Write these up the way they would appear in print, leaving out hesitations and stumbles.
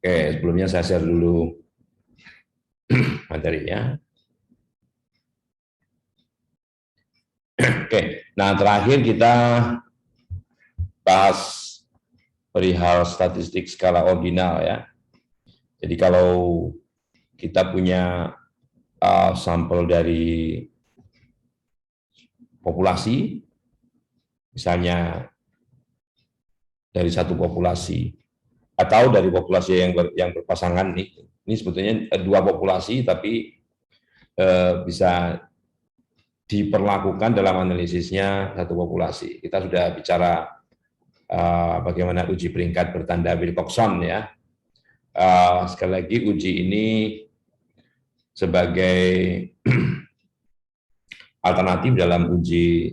Oke, sebelumnya saya share dulu materinya. Oke, nah terakhir kita bahas perihal statistik skala ordinal ya. Jadi kalau kita punya sampel dari populasi, misalnya dari satu populasi atau dari populasi yang berpasangan nih, ini sebetulnya dua populasi tapi bisa diperlakukan dalam analisisnya satu populasi. Kita sudah bicara bagaimana uji peringkat bertanda Wilcoxon ya. Sekali lagi uji ini sebagai alternatif dalam uji,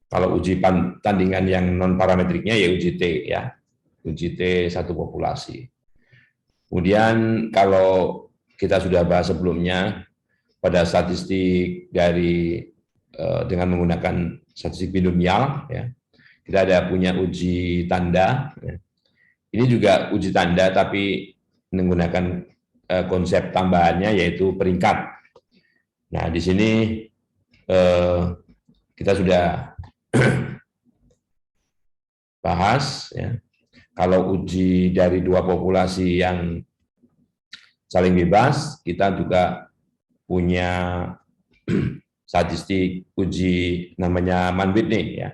kalau uji tandingan yang non parametriknya ya uji T ya, uji T satu populasi. Kemudian kalau kita sudah bahas sebelumnya pada statistik dari dengan menggunakan statistik binomial ya, kita ada punya uji tanda ya. Ini juga uji tanda tapi menggunakan konsep tambahannya yaitu peringkat. Nah, di sini kita sudah bahas ya, kalau uji dari dua populasi yang saling bebas, kita juga punya statistik uji namanya Mann-Whitney ya.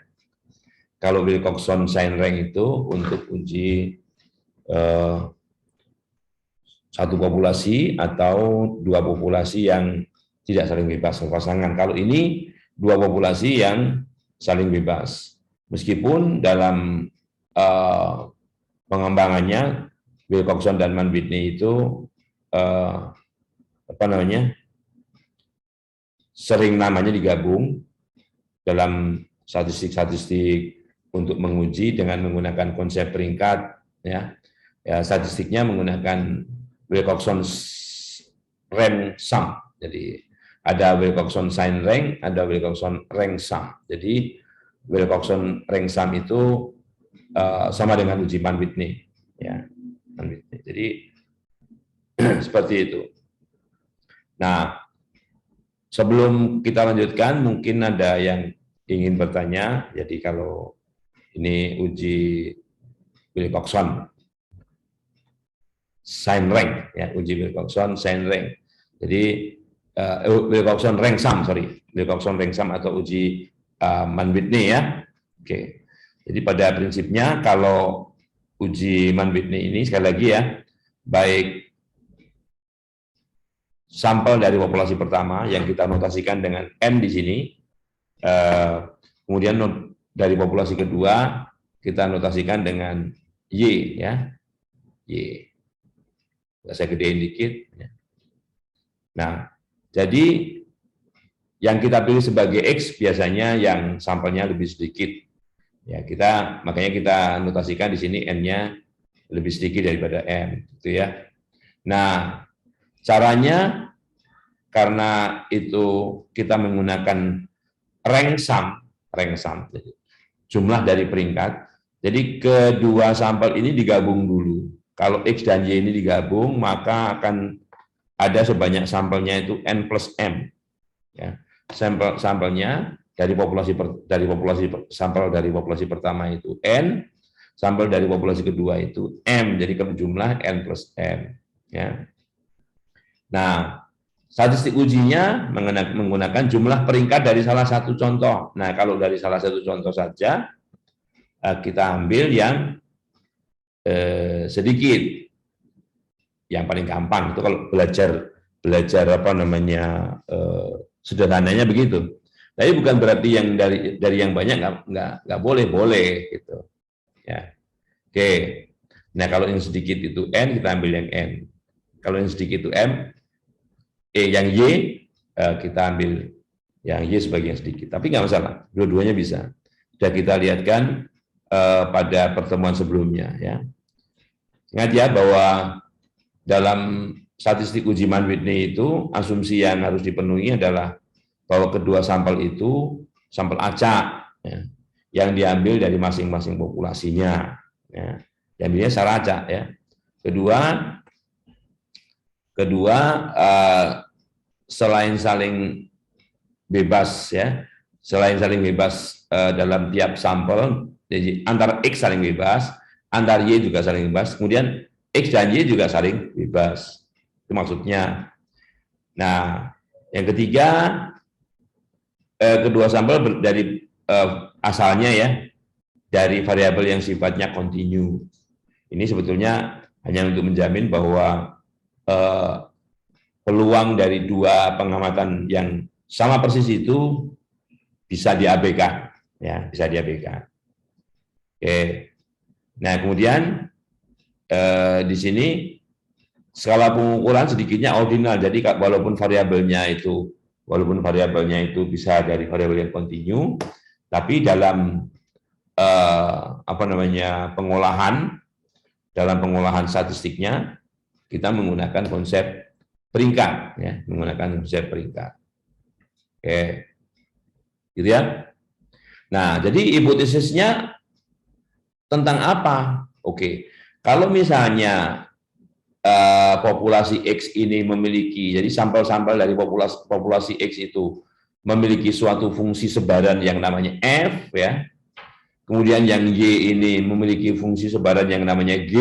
Kalau Wilcoxon sign rank itu untuk uji satu populasi atau dua populasi yang tidak saling bebas berpasangan. Kalau ini dua populasi yang saling bebas. Meskipun dalam pengembangannya Wilcoxon dan Mann-Whitney itu sering namanya digabung dalam statistik-statistik untuk menguji dengan menggunakan konsep peringkat ya. Ya, statistiknya menggunakan Wilcoxon rank sum. Jadi ada Wilcoxon sign rank, ada Wilcoxon rank sum. Jadi Wilcoxon rank sum itu sama dengan uji Mann-Whitney ya. Mann-Whitney. Jadi seperti itu. Nah, sebelum kita lanjutkan mungkin ada yang ingin bertanya. Jadi kalau ini uji Wilcoxon sign rank ya, uji Wilcoxon sign rank. Jadi Wilcoxon rank sum, Wilcoxon rank sum atau uji Mann-Whitney ya. Oke. Jadi pada prinsipnya kalau uji Mann-Whitney ini sekali lagi ya, baik sampel dari populasi pertama yang kita notasikan dengan N di sini, kemudian dari populasi kedua kita notasikan dengan Y ya, Y. Saya gedein dikit. Nah, jadi yang kita pilih sebagai X biasanya yang sampelnya lebih sedikit. Ya, makanya kita notasikan di sini N-nya lebih sedikit daripada N, gitu ya. Nah, caranya karena itu kita menggunakan rank sum, jumlah dari peringkat. Jadi kedua sampel ini digabung dulu. Kalau X dan Y ini digabung, maka akan ada sebanyak sampelnya itu N plus M. Ya. Sampelnya dari populasi sampel dari populasi pertama itu N, sampel dari populasi kedua itu M. Jadi jumlah N plus M. Ya. Nah, statistik ujinya menggunakan jumlah peringkat dari salah satu contoh. Nah, kalau dari salah satu contoh saja, kita ambil yang sedikit, yang paling gampang itu kalau belajar apa namanya sederhananya begitu. Tapi bukan berarti yang dari yang banyak nggak boleh gitu. Ya, oke. Nah kalau yang sedikit itu N, kita ambil yang N. Kalau yang sedikit itu M, yang Y kita ambil yang Y sebagai yang sedikit. Tapi nggak masalah, dua-duanya bisa. Sudah kita lihatkan pada pertemuan sebelumnya ya. Ingat ya bahwa dalam statistik uji Mann-Whitney itu asumsi yang harus dipenuhi adalah bahwa kedua sampel itu sampel acak ya, yang diambil dari masing-masing populasinya ya. Diambilnya secara acak ya. Kedua, selain saling bebas ya, dalam tiap sampel, jadi antar X saling bebas, antar Y juga saling bebas, kemudian X dan Y juga saling bebas. Itu maksudnya. Nah, yang ketiga, kedua sampel dari asalnya ya, dari variabel yang sifatnya kontinu. Ini sebetulnya hanya untuk menjamin bahwa peluang dari dua pengamatan yang sama persis itu bisa diabaikan, ya, bisa diabaikan. Oke. Nah, kemudian di sini skala pengukuran sedikitnya ordinal. Jadi walaupun variabelnya itu bisa dari variabel yang kontinu, tapi dalam pengolahan statistiknya kita menggunakan konsep peringkat, ya, Oke, gitu ya. Nah, jadi hipotesisnya tentang apa? Oke, kalau misalnya populasi X ini memiliki, jadi sampel-sampel dari populasi X itu memiliki suatu fungsi sebaran yang namanya F, ya. Kemudian yang Y ini memiliki fungsi sebaran yang namanya G,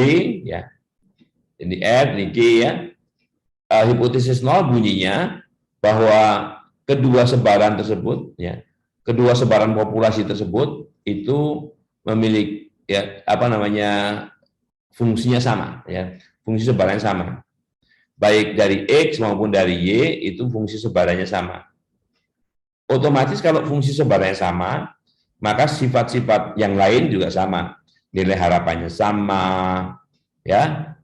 ya. Ini F, ini G, ya. Hipotesis nol bunyinya bahwa kedua sebaran tersebut, ya, kedua sebaran populasi tersebut itu memiliki, ya, fungsinya sama, ya, fungsi sebarannya sama. Baik dari X maupun dari Y itu fungsi sebarannya sama. Otomatis kalau fungsi sebarannya sama, maka sifat-sifat yang lain juga sama. Nilai harapannya sama, ya,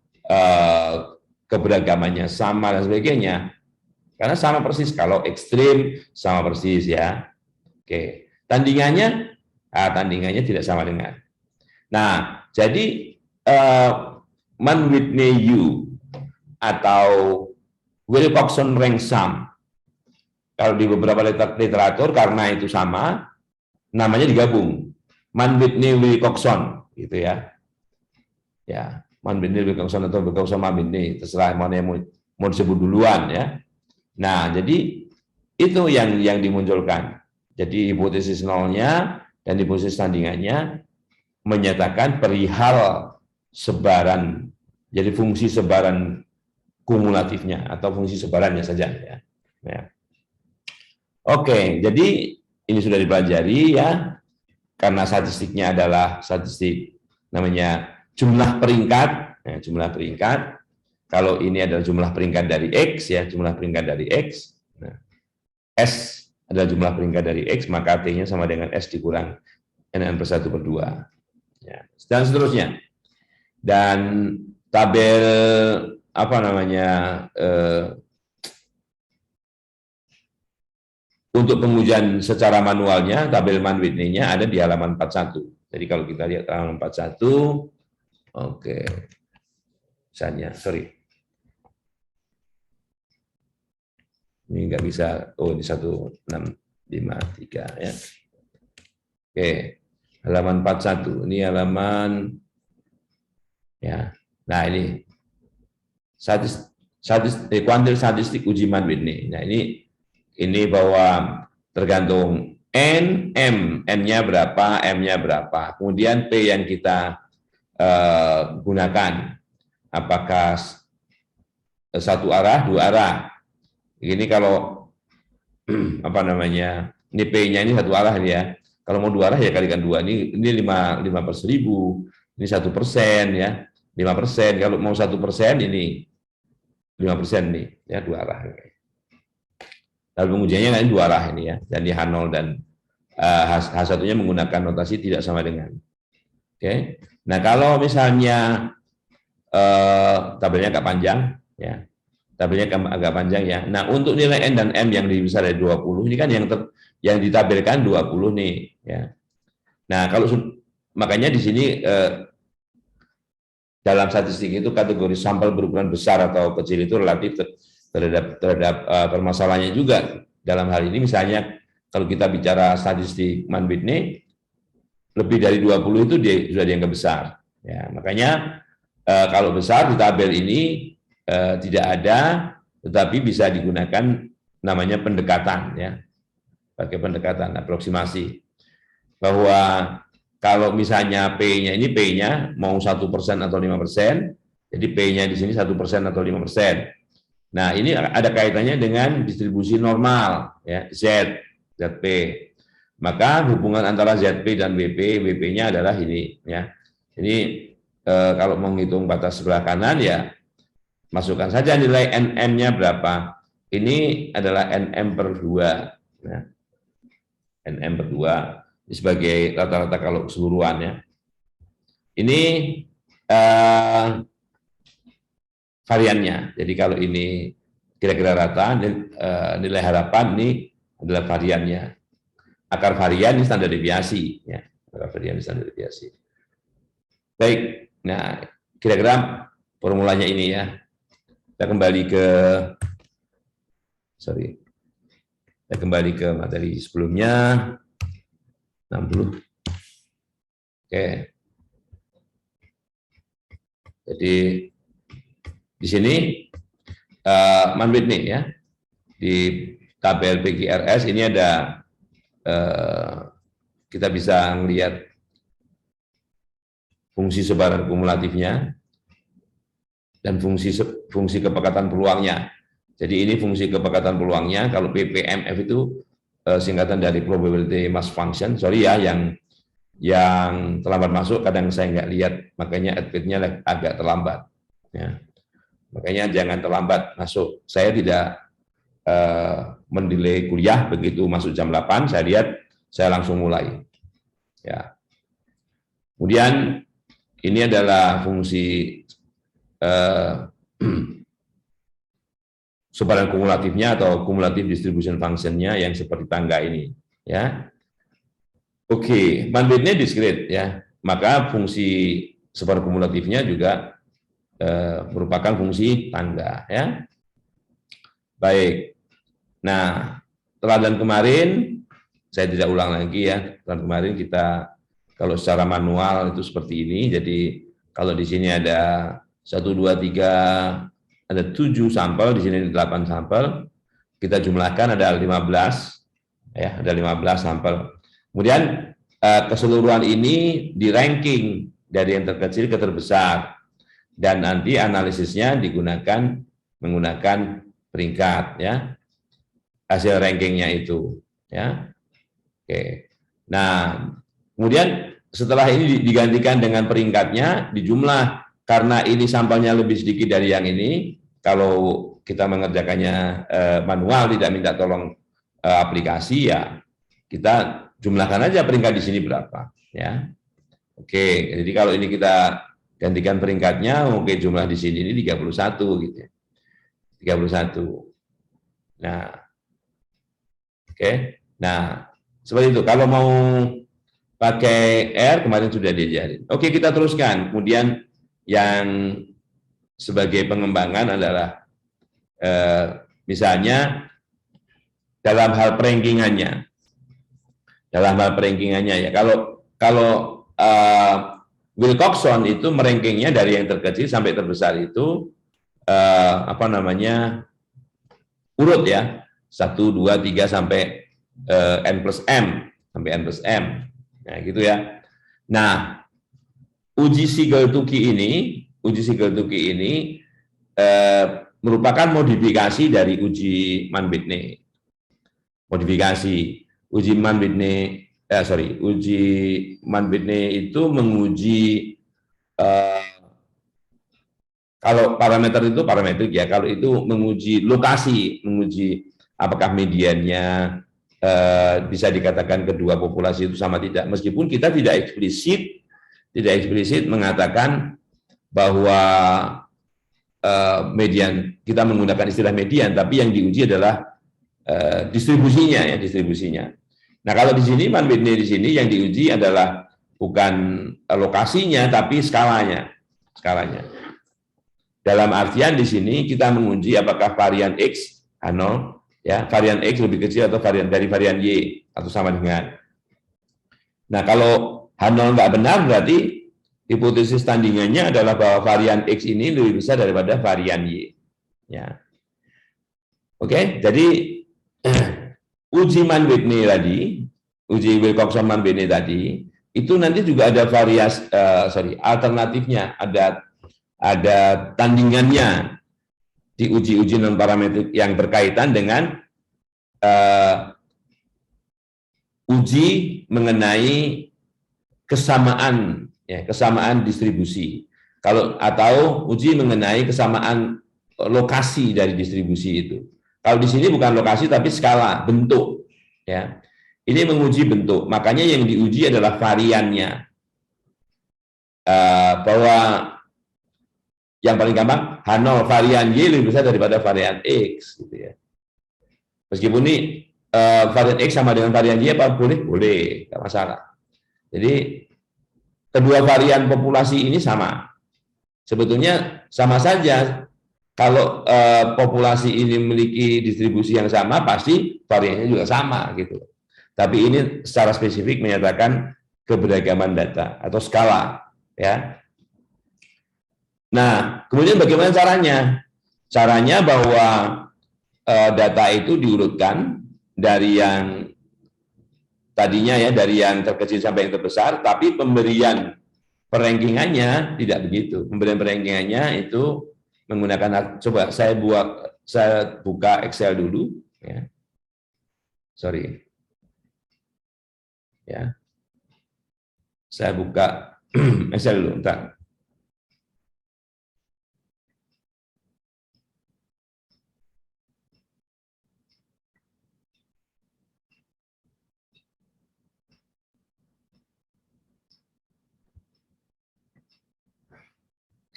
keberagamannya sama dan sebagainya. Karena sama persis, kalau ekstrim sama persis, ya. Oke, tandingannya tidak sama dengan. Nah, jadi Mann-Whitney-U atau Wilcoxon rank sum, kalau di beberapa literatur karena itu sama, namanya digabung, Mann-Whitney-Wilcoxon, gitu ya. Ya, Mann-Whitney-Wilcoxon atau Wilcoxon-Mann-Whitney, terserah mana yang mau disebut duluan, ya. Nah, jadi itu yang dimunculkan. Jadi hipotesis nolnya dan hipotesis tandingannya menyatakan perihal sebaran, jadi fungsi sebaran kumulatifnya atau fungsi sebarannya saja, ya. Ya. Oke, jadi ini sudah dipelajari, ya, karena statistiknya adalah statistik namanya jumlah peringkat, ya, jumlah peringkat. Kalau ini adalah jumlah peringkat dari X, ya, jumlah peringkat dari X. Nah, S adalah jumlah peringkat dari X, maka T-nya sama dengan S dikurang N+1/2. Ya, dan seterusnya. Dan tabel untuk pengujian secara manualnya, tabel Mann-Whitney-nya ada di halaman 41. Jadi kalau kita lihat halaman 41, oke, misalnya, sorry. Ini nggak bisa, oh ini 1653, ya. Oke, halaman 41, ini halaman, ya. Nah ini kuantil statistik uji Mann-Whitney. Nah ini bahwa tergantung N, M-nya berapa, M-nya berapa. Kemudian P yang kita gunakan, apakah satu arah, dua arah. Ini kalau ini P-nya ini satu arah, ya. Kalau mau dua arah ya kalikan 2. Ini 5/1000, ini 1%, ya. 5%. Kalau mau 1%, ini 5% nih, ya, dua arah. Lalu pengujiannya nanti dua arah ini, ya, dan di H0 dan H1-nya menggunakan notasi tidak sama dengan. Oke. Nah, kalau misalnya tabelnya agak panjang, ya. Tabelnya agak panjang, ya. Nah, untuk nilai N dan M yang lebih besar dari 20, ini kan yang ditabelkan 20 nih, ya. Nah, makanya di sini dalam statistik itu kategori sampel berukuran besar atau kecil itu relatif terhadap permasalahannya juga. Dalam hal ini misalnya kalau kita bicara statistik Mann-Whitney, lebih dari 20 itu sudah dianggap besar. Ya, makanya kalau besar di tabel ini tidak ada, tetapi bisa digunakan namanya pendekatan ya, pakai pendekatan aproksimasi bahwa kalau misalnya P-nya ini P-nya mau 1% atau 5%, jadi P-nya di sini 1% atau 5%. Nah, ini ada kaitannya dengan distribusi normal ya, ZP. Maka hubungan antara ZP dan WP-nya adalah ini ya. Ini kalau menghitung batas sebelah kanan ya masukkan saja nilai NM-nya berapa. Ini adalah NM per 2. Ya. NM per 2 ini sebagai rata-rata kalau keseluruhan ya. Ini variannya. Jadi kalau ini kira-kira rata, nilai harapan ini adalah variannya. Akar varian ini standar deviasi. Ya. Akar varian ini standar deviasi. Baik, nah kira-kira formulanya ini ya. Kita kembali ke, kita kembali ke materi sebelumnya. 60. Oke. Jadi di sini Mann-Whitney ya, di tabel PGRS ini ada kita bisa melihat fungsi sebaran kumulatifnya dan fungsi kepekatan peluangnya. Jadi ini fungsi kepekatan peluangnya. Kalau PPMF itu singkatan dari probability mass function. Sorry ya, yang terlambat masuk kadang saya nggak lihat, makanya admit-nya agak terlambat. Ya. Makanya jangan terlambat masuk. Saya tidak mendelay kuliah, begitu masuk jam 8, saya lihat, saya langsung mulai. Ya. Kemudian ini adalah fungsi sebaran kumulatifnya atau cumulative distribution function-nya yang seperti tangga ini. Ya. Oke, Mann-Whitney discrete ya, maka fungsi sebaran kumulatifnya juga merupakan fungsi tangga ya. Baik. Nah, teladan kemarin saya tidak ulang lagi ya. Teladan kemarin kita kalau secara manual itu seperti ini. Jadi kalau di sini ada 1 2 3 ada 7 sampel, di sini 8 sampel. Kita jumlahkan ada 15 ya, ada 15 sampel. Kemudian keseluruhan ini di ranking dari yang terkecil ke terbesar, dan nanti analisisnya menggunakan peringkat ya, hasil rankingnya itu ya. Oke. Nah, kemudian setelah ini digantikan dengan peringkatnya dijumlah, karena ini sampelnya lebih sedikit dari yang ini. Kalau kita mengerjakannya manual, tidak minta tolong aplikasi ya, kita jumlahkan aja peringkat di sini berapa ya. Oke, jadi kalau ini kita gantikan peringkatnya, oke, jumlah di sini ini 31 gitu ya. 31. Nah, oke. Nah, seperti itu. Kalau mau pakai R kemarin sudah diajarin. Oke, kita teruskan. Kemudian yang sebagai pengembangan adalah misalnya dalam hal perankingannya. Dalam hal perankingannya ya. Kalau Wilcoxon itu merankingnya dari yang terkecil sampai terbesar itu urut ya, 1 2 3 sampai n plus m sampai n plus m. Nah, gitu ya. Nah, uji Siegel-Tuki ini merupakan modifikasi dari uji Mann-Whitney. Uji Mann-Whitney itu menguji kalau parameter itu parametrik ya, kalau itu menguji lokasi, menguji apakah mediannya bisa dikatakan kedua populasi itu sama tidak, meskipun kita tidak eksplisit mengatakan bahwa median, kita menggunakan istilah median, tapi yang diuji adalah distribusinya. Nah, kalau di sini Mann-Whitney di sini yang diuji adalah bukan lokasinya tapi skalanya. Dalam artian di sini kita menguji apakah varian X H0 ya, varian X lebih kecil atau varian Y atau sama dengan. Nah, kalau H0 nggak benar berarti hipotesis tandingannya adalah bahwa varian X ini lebih besar daripada varian Y. Ya. Oke, jadi uji Mann-Whitney tadi, uji Wilcoxon-Mann-Whitney tadi, itu nanti juga ada alternatifnya, ada tandingannya di uji-uji non parametrik yang berkaitan dengan uji mengenai kesamaan distribusi. Atau uji mengenai kesamaan lokasi dari distribusi itu. Kalau di sini bukan lokasi tapi skala, bentuk, ya. Ini menguji bentuk. Makanya yang diuji adalah variannya. Bahwa yang paling gampang H0 varian Y lebih besar daripada varian X, gitu ya. Meskipun ini varian X sama dengan varian Y apa boleh? Boleh, nggak masalah. Jadi kedua varian populasi ini sama. Sebetulnya sama saja. Kalau populasi ini memiliki distribusi yang sama, pasti variannya juga sama, gitu. Tapi ini secara spesifik menyatakan keberagaman data atau skala, ya. Nah, kemudian bagaimana caranya? Caranya bahwa data itu diurutkan dari yang tadinya ya, dari yang terkecil sampai yang terbesar, tapi pemberian perankingannya tidak begitu. Pemberian perankingannya itu menggunakan, coba saya buka Excel dulu, ya. Sorry, ya. Saya buka Excel dulu, entar.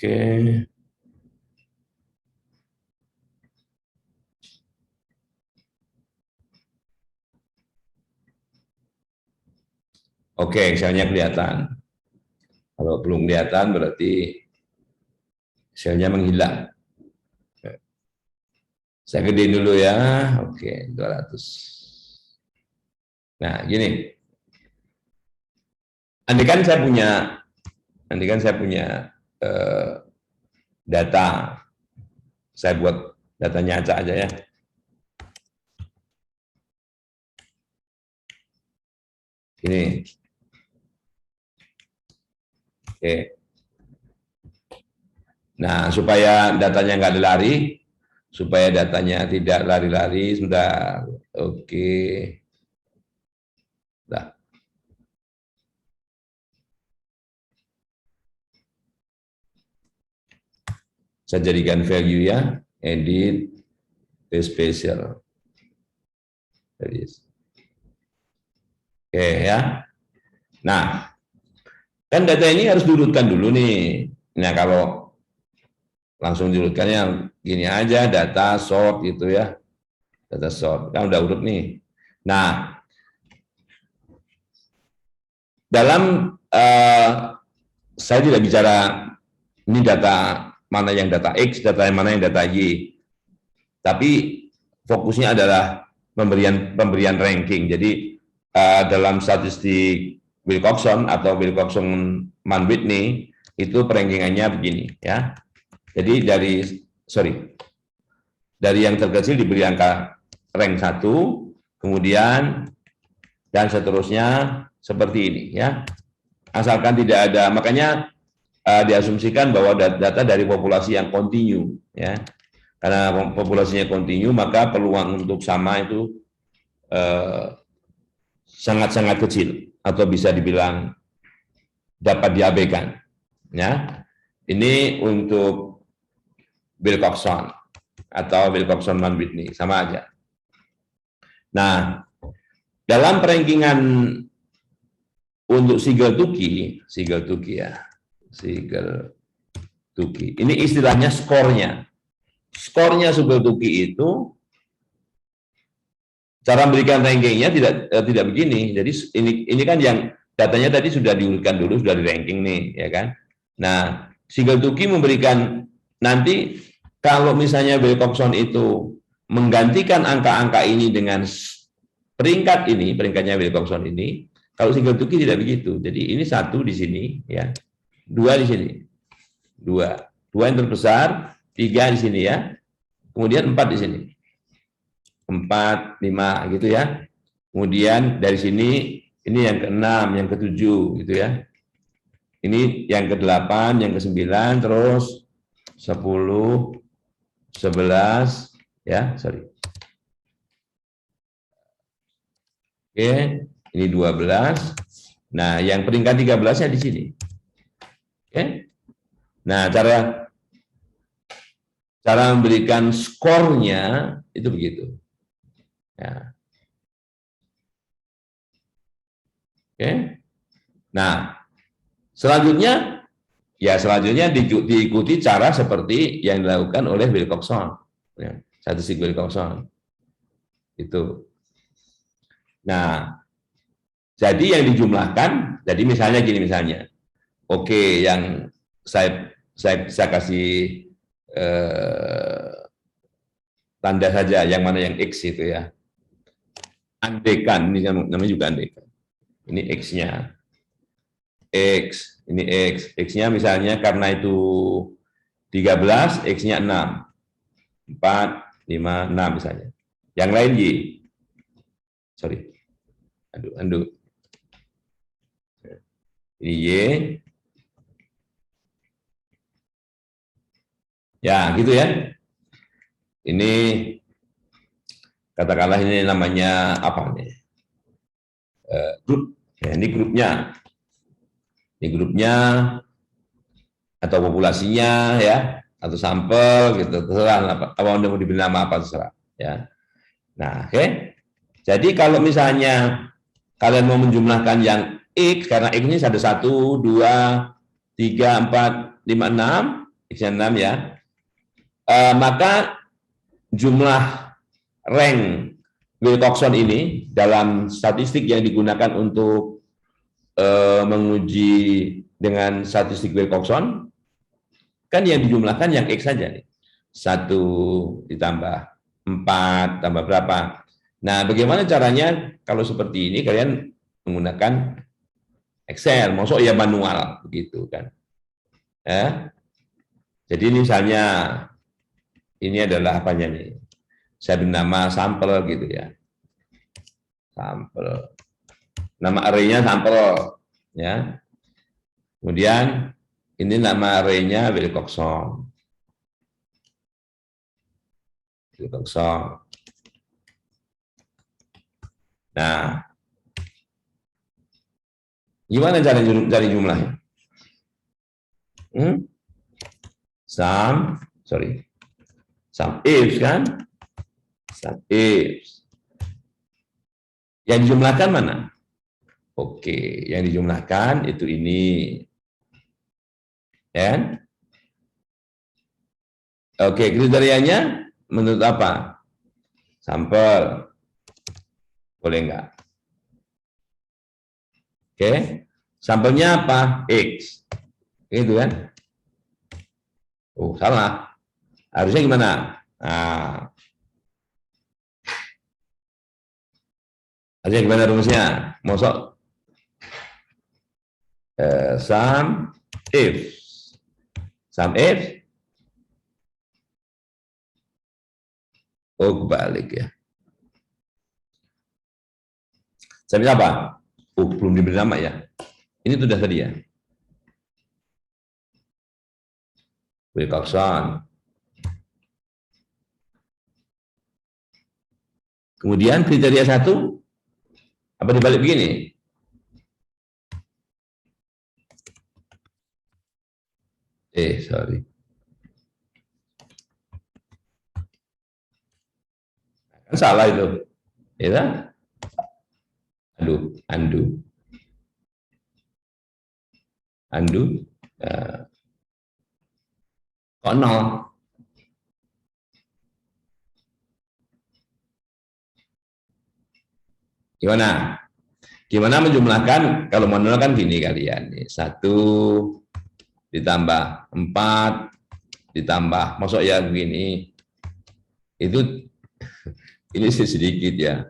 Oke. Oke, Excelnya kelihatan. Kalau belum kelihatan berarti Excelnya menghilang. Saya gedein dulu ya. Oke, 200. Nah, gini. Andikan saya punya data. Saya buat datanya acak aja ya. Ini. Oke. Nah, supaya datanya nggak lari, supaya datanya tidak lari-lari, sudah. Oke. Nah. Saya jadikan value ya, edit, spatial. Oke ya. Nah, kan data ini harus diurutkan dulu nih. Nah, kalau langsung diurutkannya gini aja, data sort gitu ya. Data sort, kan udah urut nih. Nah, dalam saya tidak bicara ini data mana yang data X, data yang mana yang data Y. Tapi fokusnya adalah pemberian ranking. Jadi dalam statistik Wilcoxon atau Wilcoxon-Mann-Whitney itu perankingannya begini ya. Jadi dari yang terkecil diberi angka rank 1, kemudian dan seterusnya seperti ini ya. Asalkan tidak ada, makanya diasumsikan bahwa data dari populasi yang kontinu ya. Karena populasinya kontinu, maka peluang untuk sama itu sangat-sangat kecil atau bisa dibilang dapat diabaikan. Ya, ini untuk Wilcoxon atau Wilcoxon-Mann-Whitney sama aja. Nah, dalam perankingan untuk Siegel-Tukey ya, Siegel-Tukey. Ini istilahnya skornya. Skornya Siegel-Tukey itu cara memberikan rankingnya tidak begini. Jadi ini kan yang datanya tadi sudah diurutkan dulu, sudah di ranking nih, ya kan. Nah, Siegel-Tukey memberikan nanti kalau misalnya Wilcoxon itu menggantikan angka-angka ini dengan peringkat ini, peringkatnya Wilcoxon ini, kalau Siegel-Tukey tidak begitu. Jadi ini 1 di sini, ya. 2 di sini. 2. 2 yang terbesar, 3 di sini ya. Kemudian 4 di sini. 4, 5 gitu ya. Kemudian dari sini ini yang ke-6, yang ke-7 gitu ya. Ini yang ke-8, yang ke-9, terus 10, 11 ya, sorry. Oke, ini 12. Nah, yang peringkat 13-nya di sini. Oke. Nah, cara memberikan skornya itu begitu. Ya. Oke. Nah, selanjutnya diikuti cara seperti yang dilakukan oleh Wilcoxon. Ya, statistik Wilcoxon. Itu. Nah, jadi yang dijumlahkan, jadi misalnya gini misalnya. Oke, yang saya kasih tanda saja yang mana yang X itu ya. Andekan, ini namanya juga andekan. Ini X-nya. X, ini X. X-nya misalnya karena itu 13, X-nya 6. 4, 5, 6 misalnya. Yang lain Y. Sorry. Aduh. Ini Y. Ya, gitu ya. Ini katakanlah ini namanya apa nih? Grup. Ya, ini grupnya. Ini grupnya atau populasinya ya, atau sampel gitu, terserah apa mau diberi nama apa terserah ya. Nah, oke. Jadi kalau misalnya kalian mau menjumlahkan yang X, karena X ini ada 1, 2, 3, 4, 5, 6, X-nya 6 ya, maka jumlah rank Wilcoxon ini dalam statistik yang digunakan untuk menguji dengan statistik Wilcoxon, kan yang dijumlahkan yang X saja nih. 1 ditambah 4 tambah berapa. Nah, bagaimana caranya kalau seperti ini kalian menggunakan Excel, maksud ya manual begitu kan. Jadi misalnya ini adalah apanya nih? Saya beri nama sampel gitu ya. Sampel. Nama array-nya sampel ya. Kemudian ini nama array-nya Wilcoxon. Nah, gimana cara cari jumlahnya? Sum if kan? Sum if. Yang dijumlahkan mana? Oke, yang dijumlahkan itu ini. Ya. Oke, kriterianya menurut apa? Sampel. Boleh enggak? Oke. Sampelnya apa? X. Gitu kan? Oh, salah. Harusnya gimana? Nah. Harusnya gimana rumusnya? Mosok sum if. Sum if. Oh, kebalik ya. Saya apa? Oh, belum diberi nama ya. Ini sudah tadi ya. Wilcoxon. Kemudian kriteria 1, apa dibalik begini? Sorry. Kan salah itu. Ya. Undo. Kok 0? Gimana menjumlahkan? Kalau manual kan gini kalian. 1 ditambah 4 ditambah, masuk ya begini. Itu ini sedikit ya.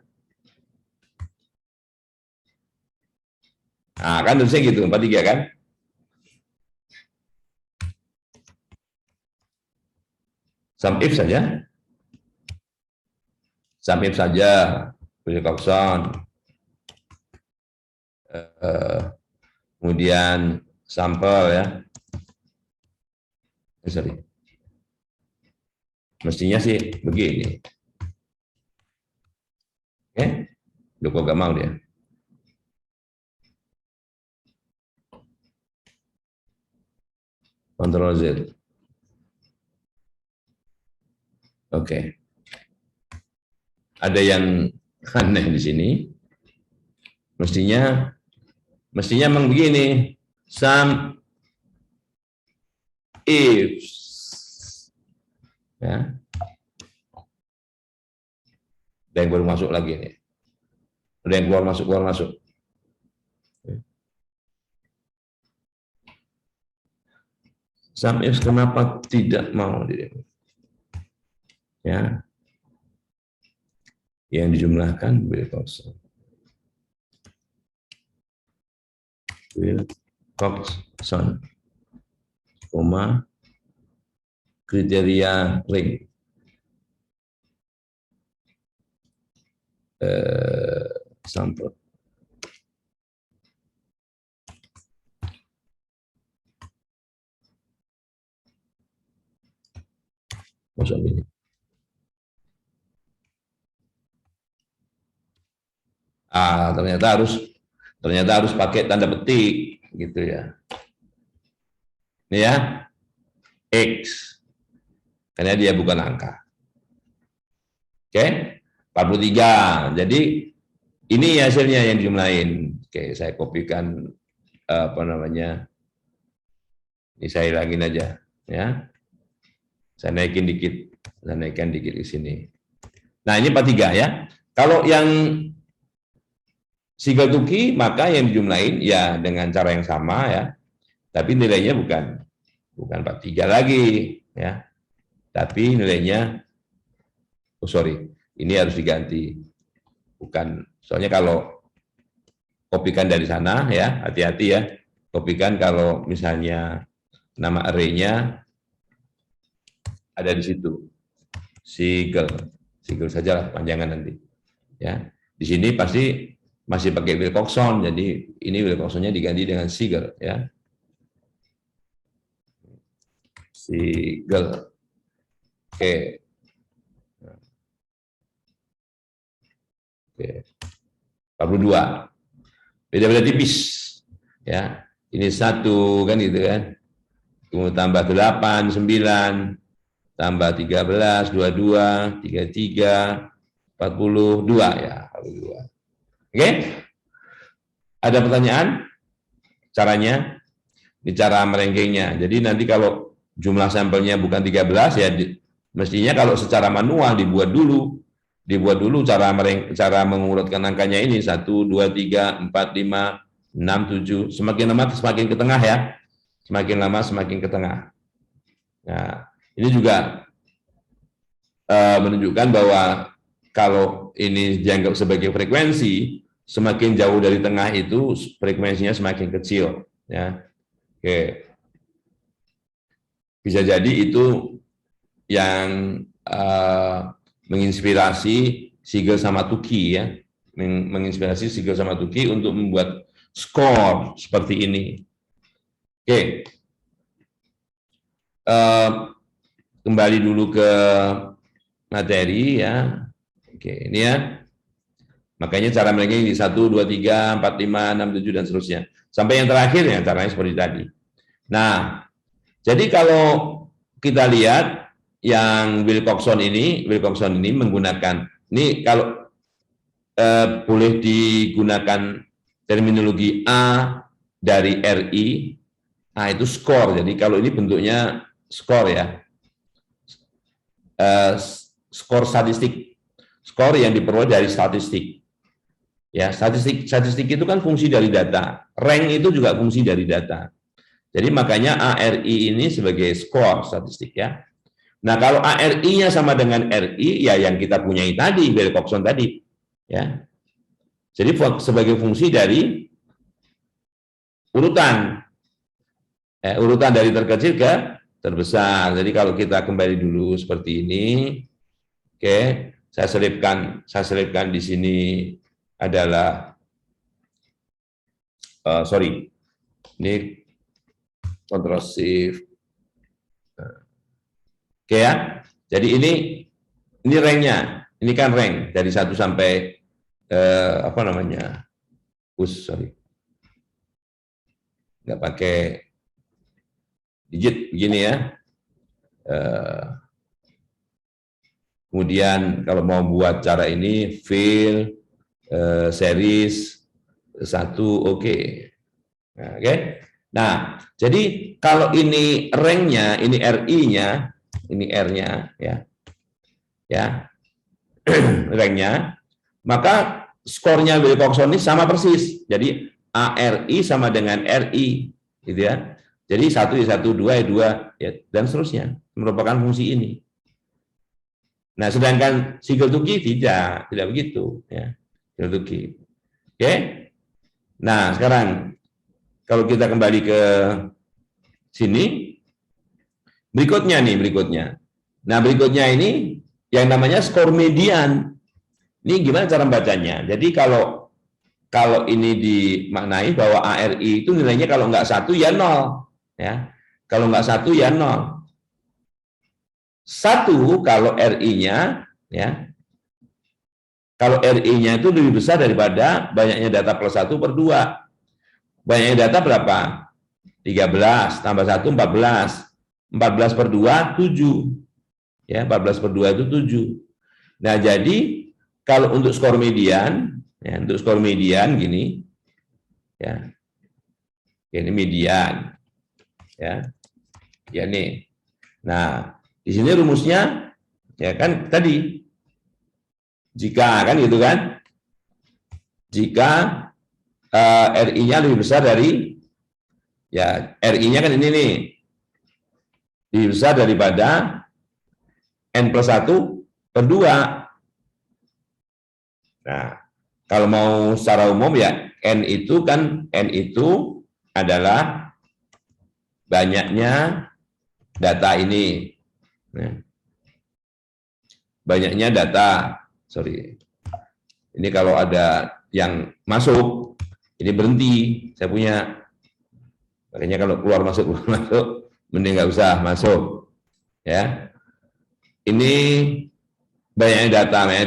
Nah, kan harusnya gitu, 43 kan? Sum if saja. Sum if saja, Wilcoxon. Kemudian sampel ya. Sorry. Mestinya sih begini. Oke, udah kok gak mau dia. Ctrl Z. Oke. Ada yang aneh di sini. Mestinya memang begini. Sum if, ya. Ada yang baru masuk lagi nih. Ada yang keluar masuk. Sum if kenapa tidak mau ya? Yang dijumlahkan Wilcoxon. Wilcoxon, koma, kriteria ring. Sampel. Masuk ini. Ternyata harus pakai tanda petik gitu ya. Ini ya, X, karena dia bukan angka. Oke, 43. Jadi ini hasilnya yang dijumlahin. Oke, saya kopikan ini saya hilangin aja ya. Saya naikkan dikit di sini. Nah, ini 43 ya. Kalau yang single to key, maka yang dijumlahin ya dengan cara yang sama ya. Tapi nilainya bukan 43 lagi ya. Tapi nilainya ini harus diganti. Bukan, soalnya kalau kopikan dari sana ya, hati-hati ya. Kopikan kalau misalnya nama array-nya ada di situ. Single saja lah panjangan nanti. Ya. Di sini pasti masih pakai Wilcoxon, jadi ini Wilcoxonnya diganti dengan single ya. Single. Oke. Oke. 42. Beda-beda tipis. Ya. Ini 1 kan gitu kan. Kemudian tambah 8, 9, tambah 13, 22, 33, 42 ya. 42. Oke? Ada pertanyaan? Caranya? Ini cara meranking-nya. Jadi nanti kalau jumlah sampelnya bukan 13 ya mestinya kalau secara manual dibuat dulu cara mengurutkan angkanya ini 1, 2, 3, 4, 5, 6, 7, semakin lama semakin ke tengah ya. Semakin lama semakin ke tengah. Nah, ini juga menunjukkan bahwa kalau ini dianggap sebagai frekuensi, semakin jauh dari tengah itu frekuensinya semakin kecil ya. Oke. Bisa jadi itu yang menginspirasi Siegel sama Tukey ya, menginspirasi Siegel sama Tukey untuk membuat skor seperti ini. Oke, kembali dulu ke materi ya. Oke, ini ya. Makanya cara mereka ini 1, 2, 3, 4, 5, 6, 7 dan seterusnya. Sampai yang terakhir ya caranya seperti tadi. Nah, jadi kalau kita lihat yang Wilcoxon ini menggunakan, ini kalau boleh digunakan terminologi A dari RI, nah itu skor. Jadi kalau ini bentuknya skor ya, skor statistik, skor yang diperoleh dari statistik. Ya, statistik itu kan fungsi dari data, rank itu juga fungsi dari data. Jadi makanya ARI ini sebagai skor statistik ya. Nah, kalau ARI-nya sama dengan RI, ya yang kita punyai tadi, Wilcoxon tadi. Ya. Jadi sebagai fungsi dari urutan. Urutan dari terkecil ke terbesar. Jadi kalau kita kembali dulu seperti ini, oke, saya selipkan di sini adalah sorry, ini Ctrl Shift. Oke ya. Jadi ini ranknya. Ini kan rank dari 1 sampai apa namanya? Sorry. Nggak pakai digit begini ya. Kemudian kalau mau buat cara ini fill series 1 oke. Nah, oke. Nah, jadi kalau ini ranknya, ini RI-nya, ini R-nya ya. Ya. Ranknya, maka skornya Wilcoxon ini sama persis. Jadi ARI sama dengan RI gitu ya. Jadi 1 ya 1, 2 ya 2 ya, dan seterusnya merupakan fungsi ini. Nah, sedangkan single to key tidak begitu ya. Single to key. Oke. Nah, sekarang kalau kita kembali ke sini, berikutnya. Nah, berikutnya ini yang namanya skor median. Ini gimana cara membacanya? Jadi kalau ini dimaknai bahwa ARI itu nilainya kalau nggak 1 ya 0. Ya. Kalau nggak 1 ya 0. 1 kalau RI-nya, ya, kalau RI-nya itu lebih besar daripada banyaknya data plus 1 per 2. Banyaknya data berapa? 13, tambah 1, 14. 14 per 2, 7. Ya, 14 per 2 itu 7. Nah, jadi kalau untuk skor median, ya, untuk skor median gini, ya, ini median, ya, ya nih. Nah, di sini rumusnya, ya kan tadi, jika kan gitu kan, jika RI-nya lebih besar dari, ya RI-nya kan ini nih, lebih besar daripada N plus 1 per 2. Nah, kalau mau secara umum ya, N itu adalah banyaknya data ini. Nah, banyaknya data, sorry. Ini kalau ada yang masuk, ini berhenti, saya punya. Makanya kalau keluar masuk, mending nggak usah masuk. Ya, ini banyaknya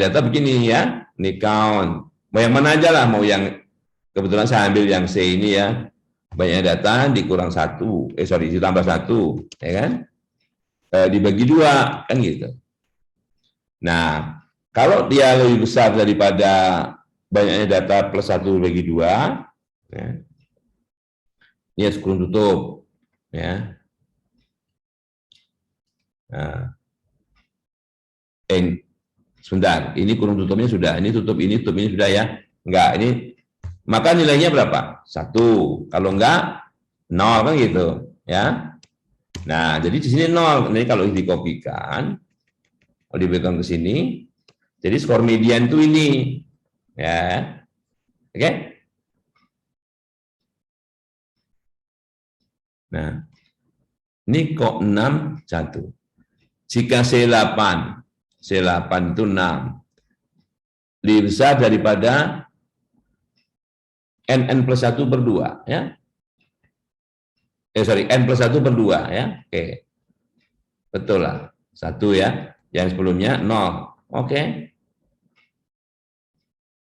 data begini ya, ini count. Mau yang mana aja lah, mau yang kebetulan saya ambil yang C ini ya, banyak data dikurang 1, ditambah 1, ya kan? Dibagi 2, kan gitu. Nah, kalau dia lebih besar daripada banyaknya data plus 1 bagi 2, ya, ini harus kurung tutup, ya. Nah, sebentar, ini kurung tutupnya sudah, ini tutup ini sudah ya. Enggak, ini maka nilainya berapa? 1. Kalau enggak 0 kan gitu, ya. Nah, jadi di sini 0. Ini kalau dikopikan, kalau diberikan ke sini, jadi skor median itu ini, ya. Oke? Nah, ini kok 6 1. Jika C8 itu 6, lebih besar daripada NN plus 1 per 2, ya. N plus 1 per 2, ya. Oke. Betul lah. 1 ya. Yang sebelumnya 0. Oke.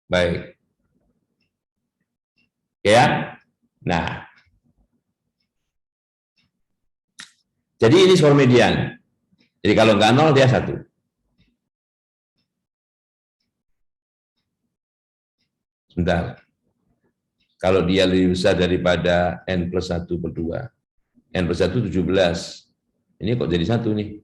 Baik. Oke ya. Nah. Jadi ini skor median. Jadi kalau nggak 0, dia 1. Sebentar. Kalau dia lebih besar daripada N plus 1 per 2. N plus 1 17. Ini kok jadi 1 nih?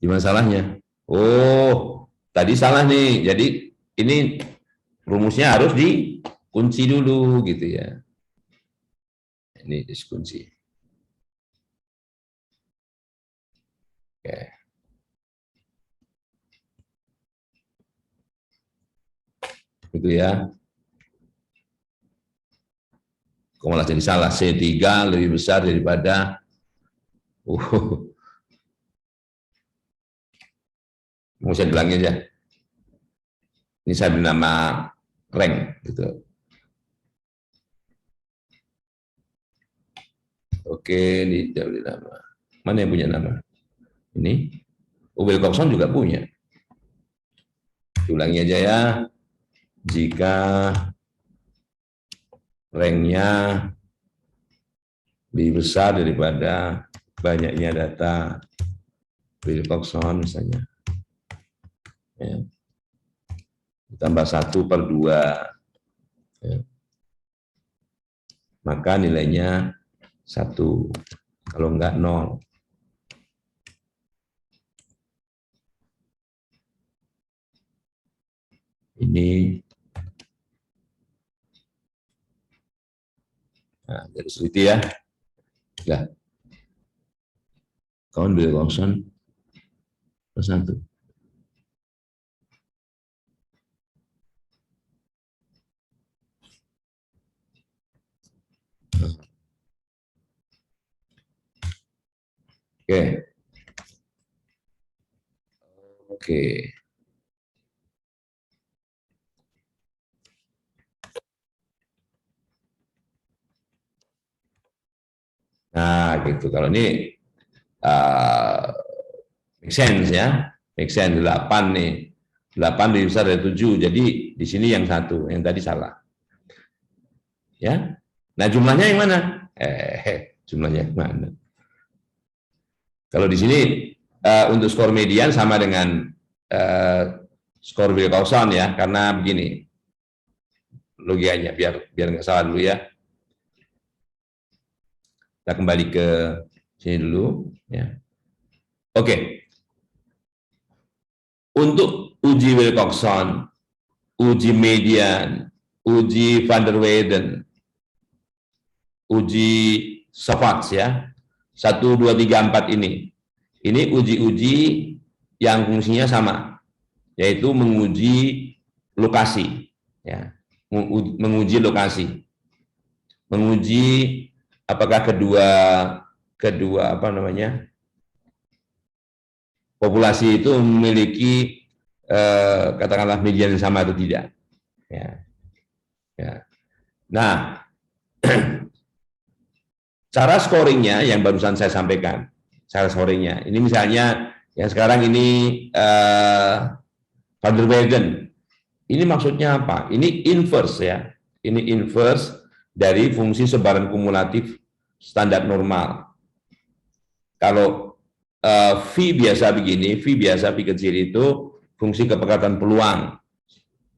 Gimana salahnya? Oh, tadi salah nih. Jadi ini rumusnya harus dikunci dulu gitu ya. Ini dikunci. Oke. Gitu ya. Kok malah jadi salah, C3 lebih besar daripada Mau saya bilangin aja. Ini saya beri nama rank gitu. Oke, ini tidak beri nama. Mana yang punya nama? Ini Wilcoxon juga punya. Ulangi aja ya. Jika ranknya lebih besar daripada banyaknya data Wilcoxon misalnya, ya, ditambah 1/2, ya, maka nilainya 1, kalau enggak 0. Ini nah, jadi seperti ya. Ya. Kawan Wilcoxon plus 1. Oke. Oke. Nah, gitu. Kalau ini make sense ya. Make sense 8 nih. 8 lebih besar dari 7. Jadi di sini yang 1, yang tadi salah. Ya. Nah, jumlahnya yang mana? Jumlahnya yang mana? Kalau di sini untuk skor median sama dengan skor Wilcoxon ya, karena begini logikanya, biar nggak salah dulu ya. Kita kembali ke sini dulu ya. Oke. Untuk uji Wilcoxon, uji median, uji van der Weyden, uji Schwarz ya. 1, 2, 3, 4 ini. Ini uji-uji yang fungsinya sama, yaitu menguji lokasi ya. Menguji lokasi. Menguji apakah kedua apa namanya? Populasi itu memiliki katakanlah median yang sama atau tidak. Ya. Ya. Nah, cara scoringnya yang barusan saya sampaikan, cara scoringnya. Ini misalnya yang sekarang ini van der Weyden. Ini maksudnya apa? Ini inverse ya. Ini inverse dari fungsi sebaran kumulatif standar normal. Kalau V biasa begini, V biasa V kecil itu fungsi kepekatan peluang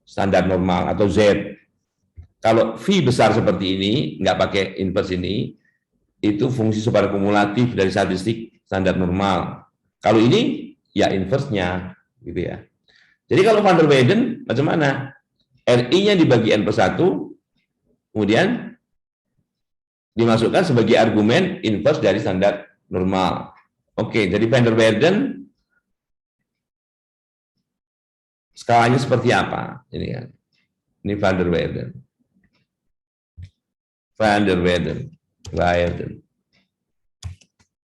standar normal atau Z. Kalau V besar seperti ini, nggak pakai inverse ini, itu fungsi sebaran kumulatif dari statistik standar normal. Kalau ini ya inverse-nya, gitu ya. Jadi kalau van der Weyden macam mana? RI-nya dibagi N+1, kemudian dimasukkan sebagai argumen inverse dari standar normal. Oke, jadi van der Weyden skalanya seperti apa? Ini kan. Ini van der Weyden. Van der Weyden.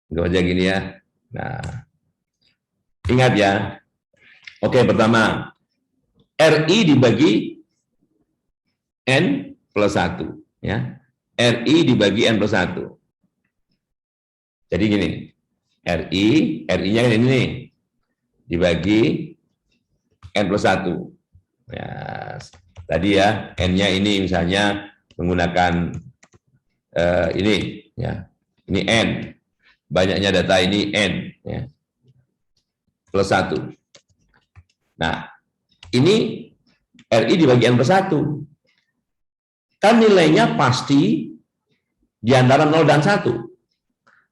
Enggak aja gini ya. Nah, ingat ya. Oke, pertama, RI dibagi N+1. Ya. RI dibagi N+1. Jadi gini, RI-nya kan ini nih, dibagi N+1. Ya, tadi ya, N-nya ini misalnya menggunakan ini, ya, ini N. Banyaknya data ini N, ya, +1. Nah, ini RI dibagi N+1. Kan nilainya pasti di antara 0 dan 1.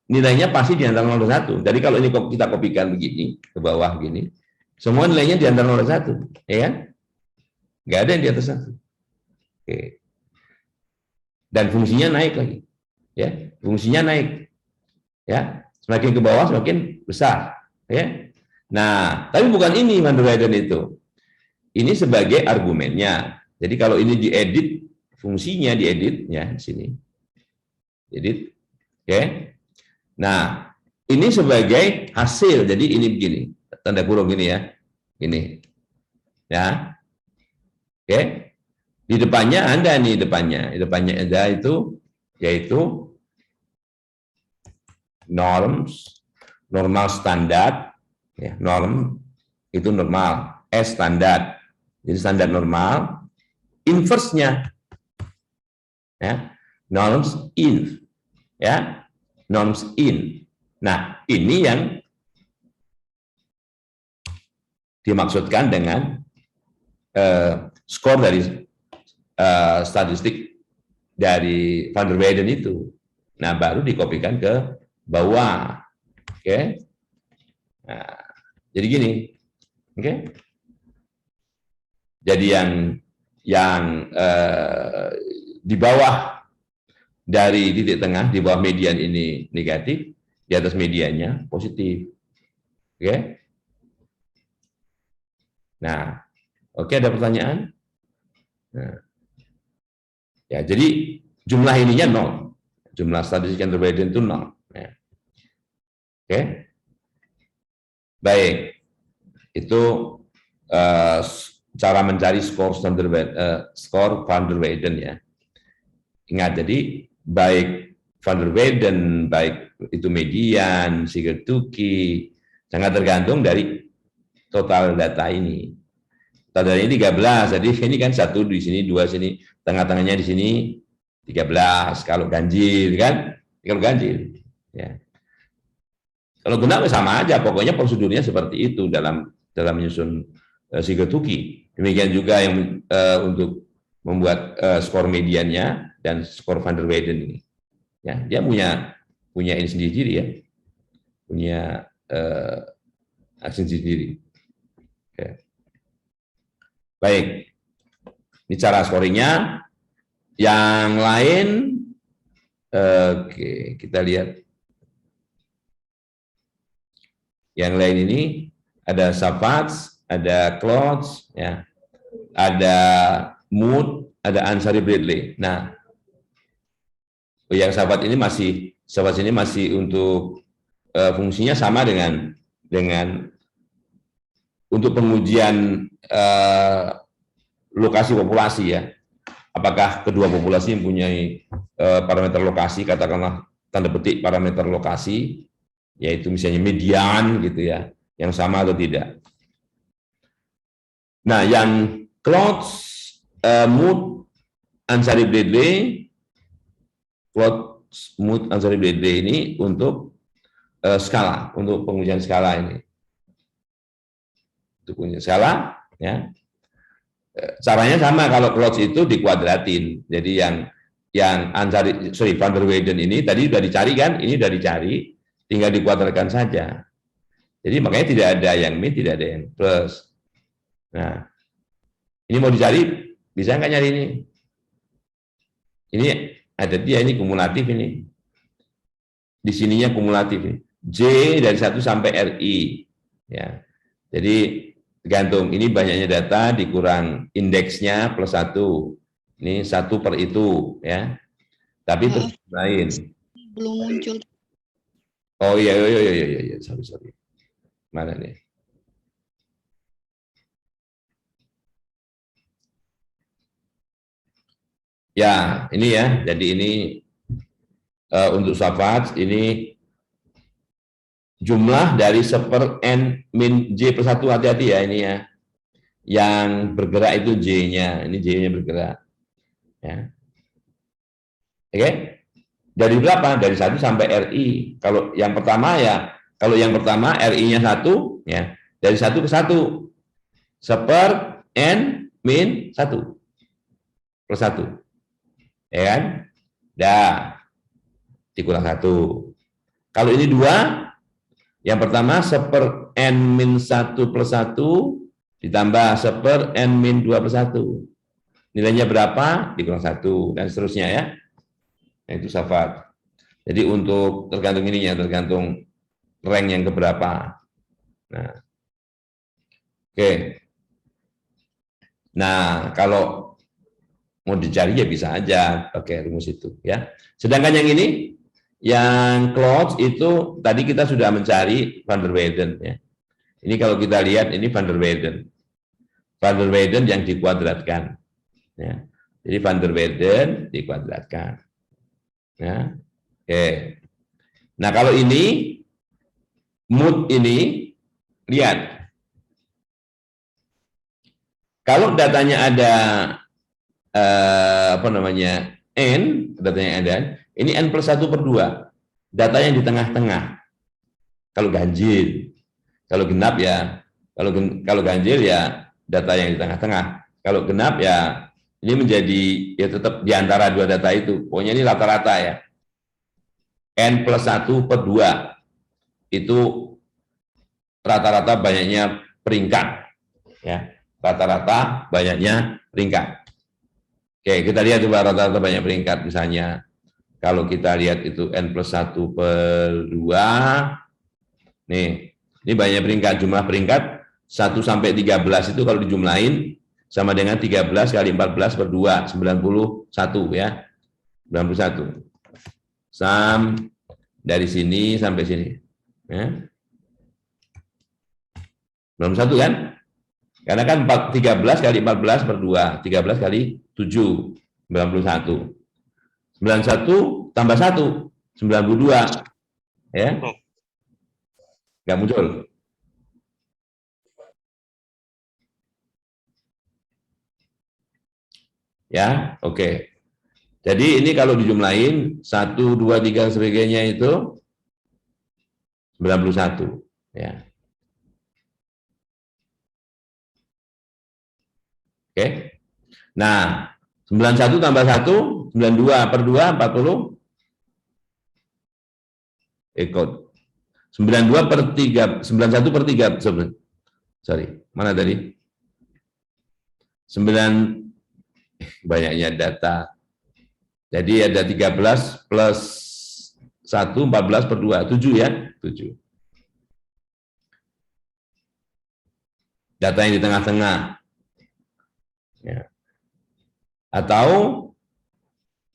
Nilainya pasti di antara 0 dan 1. Jadi kalau ini kita kopikan begini, ke bawah gini, semua nilainya di antara 0 dan 1. Ya kan? Nggak ada yang di atas 1. Oke. Dan fungsinya naik lagi. Ya, fungsinya naik. Ya, semakin ke bawah semakin besar. Ya. Nah, tapi bukan ini van der Weyden itu. Ini sebagai argumennya. Jadi kalau ini diedit, fungsinya diedit ya di sini. Edit. Oke. Nah, ini sebagai hasil. Jadi ini begini, tanda kurung gini ya. Ini. Ya. Oke. Di depannya ada nih depannya. Di depannya ada itu yaitu norms, normal standar, ya, norm itu normal, S standar. Jadi standar normal, inverse-nya ya, norms in, ya, norms in. Nah, ini yang dimaksudkan dengan skor dari statistik dari Van der Weyden itu. Nah, baru dikopikan ke bawah. Oke. Nah, jadi gini. Oke. Jadi yang di bawah dari titik tengah, di bawah median ini negatif, di atas mediannya positif. Oke. Nah, oke, ada pertanyaan? Nah, ya, jadi jumlah ininya 0. Jumlah statistik yang berbeda itu 0. Ya. Oke. Baik. Itu cara mencari skor Van der Weyden ya. Ingat, jadi baik Van der Weyden, baik itu median, Sigertuki, sangat tergantung dari total data ini. Total data ini 13, jadi ini kan 1 di sini, 2 sini, tengah-tengahnya di sini 13. Kalau ganjil kan, kalau ganjil. Ya. Kalau genap sama aja, pokoknya prosedurnya seperti itu dalam menyusun Sigertuki. Demikian juga yang untuk membuat skor mediannya dan skor Van der Weyden ini. Ya, dia punya ini sendiri ya, punya aksi sendiri. Oke. Baik, ini cara scoringnya. Yang lain, oke, kita lihat. Yang lain ini ada Savage, ada Klotz, ya, ada Mood, ada Ansari Bradley. Nah, yang Savage ini masih untuk fungsinya sama dengan untuk pengujian lokasi populasi ya. Apakah kedua populasi mempunyai parameter lokasi, katakanlah tanda petik parameter lokasi, yaitu misalnya median gitu ya, yang sama atau tidak. Nah, yang Klotz, Mood, Ansari Bradley, Klotz, Mood, Ansari Bradley ini untuk skala, untuk pengujian skala ini. Untuk pengujian skala, ya. Caranya sama, kalau Klotz itu dikuadratin. Jadi yang Van der Weyden ini tadi sudah dicari kan, ini sudah dicari, tinggal dikuadratkan saja. Jadi makanya tidak ada yang min, tidak ada yang plus. Nah, ini mau dicari, bisa nggak nyari ini? Ini ada dia, ini kumulatif ini. Di sininya kumulatif ini. J dari 1 sampai RI. Ya. Jadi tergantung, ini banyaknya data dikurang indeksnya plus 1. Ini 1 per itu ya. Tapi terus lain. Belum muncul. Oh iya, sorry. Mana nih? Ya, ini ya. Jadi ini untuk Savage ini jumlah dari 1 N min J plus 1, hati-hati ya ini ya. Yang bergerak itu J-nya, ini J-nya bergerak. Ya. Oke? Dari berapa? Dari 1 sampai RI. Kalau yang pertama ya, kalau yang pertama RI-nya 1, ya, dari 1 ke 1. 1 N min 1 plus 1. Ya kan? Dah. Dikurang 1. Kalau ini 2, yang pertama 1 N min 1 plus 1 ditambah 1 N min 2 plus 1. Nilainya berapa? Dikurang 1 dan seterusnya ya. Nah, itu Savage. Jadi untuk tergantung ininya, tergantung rank yang keberapa. Nah, oke. Nah, kalau mau dicari ya bisa aja pakai rumus itu ya. Sedangkan yang ini Yang close itu tadi kita sudah mencari van der Weyden ya. Ini kalau kita lihat ini van der Weyden. Van der Weyden yang dikuadratkan. Ya. Jadi van der Weyden dikuadratkan. Ya. Oke. Nah kalau ini mood ini lihat. Kalau datanya ada apa namanya n, datanya ada, ini n plus 1/2. Data yang di tengah-tengah. Kalau ganjil, kalau genap ya, kalau ganjil ya data yang di tengah-tengah. Kalau genap ya ini menjadi ya tetap di antara dua data itu. Pokoknya ini rata-rata ya. N plus 1/2 itu rata-rata banyaknya peringkat. Ya, rata-rata banyaknya peringkat. Oke, kita lihat coba rata-rata banyak peringkat. Misalnya kalau kita lihat itu N plus 1/2. Nih, ini banyak peringkat. Jumlah peringkat 1 sampai 13 itu kalau dijumlahin sama dengan 13 kali 14/2, 91 ya. 91. Dari sini sampai sini. Ya. 91 kan? Karena kan 13 kali 14/2, 13 kali 7, 91. 91 tambah 1, 92. Ya. Nggak muncul. Ya, oke. Jadi ini kalau dijumlahin 1, 2, 3 sebagainya itu 91. Ya. Oke. Nah, 91 tambah 1, 92/2, 40. Ikut. 91/3. Sorry, mana tadi? 9, banyaknya data. Jadi ada 13 plus 1, 14/2, 7 ya, 7. Data yang di tengah-tengah. Ya. Atau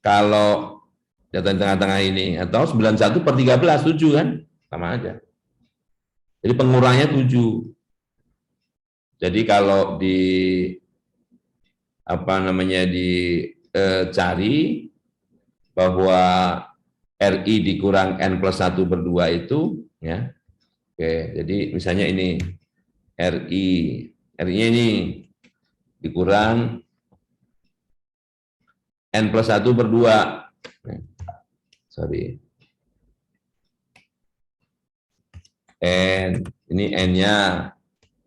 kalau data di tengah-tengah ini, atau 91/13, 7 kan, sama aja. Jadi pengurangnya 7. Jadi kalau dicari bahwa RI dikurang N plus 1/2 itu, ya. Oke, jadi misalnya ini RI-nya ini dikurang N plus 1/2. Sorry. N, ini N-nya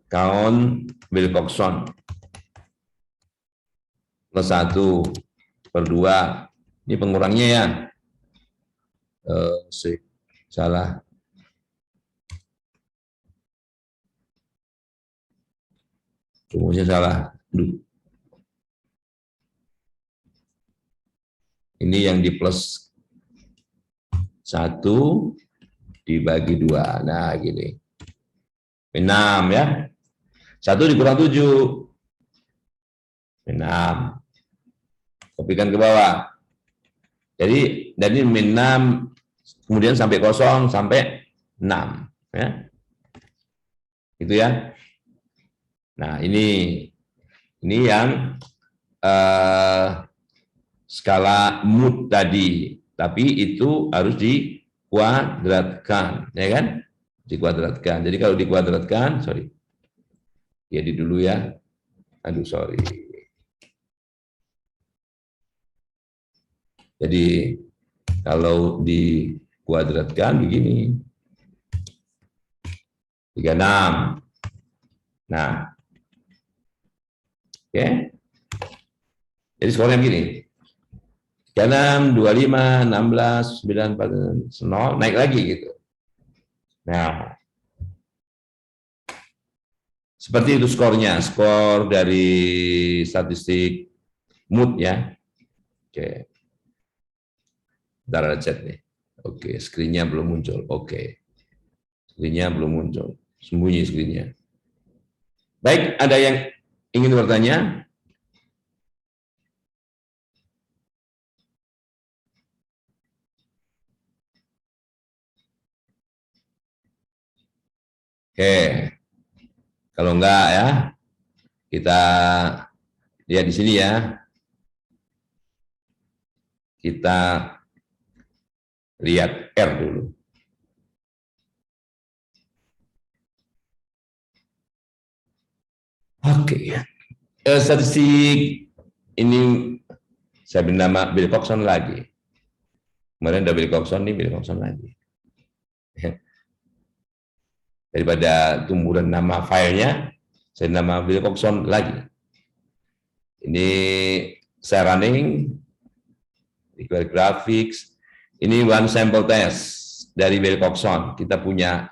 Count Wilcoxon plus 1/2. Ini pengurangnya ya. Salah. Rumusnya salah. Ini yang di plus 1 dibagi 2. Nah, gini. 6 ya. 1 dikurang 7. 6. Kopikan ke bawah. Jadi dari min 6 kemudian sampai kosong sampai 6 ya. Itu ya. Nah, ini yang skala mood tadi, tapi itu harus dikuadratkan, ya kan? Dikuadratkan. Jadi kalau dikuadratkan, sorry. Jadi dulu ya. Aduh, sorry. Jadi kalau dikuadratkan begini. 36. Nah. Oke. Jadi skornya begini. 36, 25, 16, 9, 0, naik lagi gitu. Nah. Seperti itu skornya, skor dari statistik mood ya. Oke. Bentar chat nih. Oke, screen-nya belum muncul. Oke. Screen-nya belum muncul. Sembunyi screen-nya. Baik, ada yang ingin bertanya? Oke, kalau enggak ya, kita lihat di sini ya. Kita lihat R dulu. Oke, statistik ini saya beri nama Wilcoxon lagi. Kemarin ada Wilcoxon, ini Wilcoxon lagi. Daripada tumbuhan nama filenya, saya nama Wilcoxon lagi. Ini saya running, require graphics. Ini one sample test dari Wilcoxon. Kita punya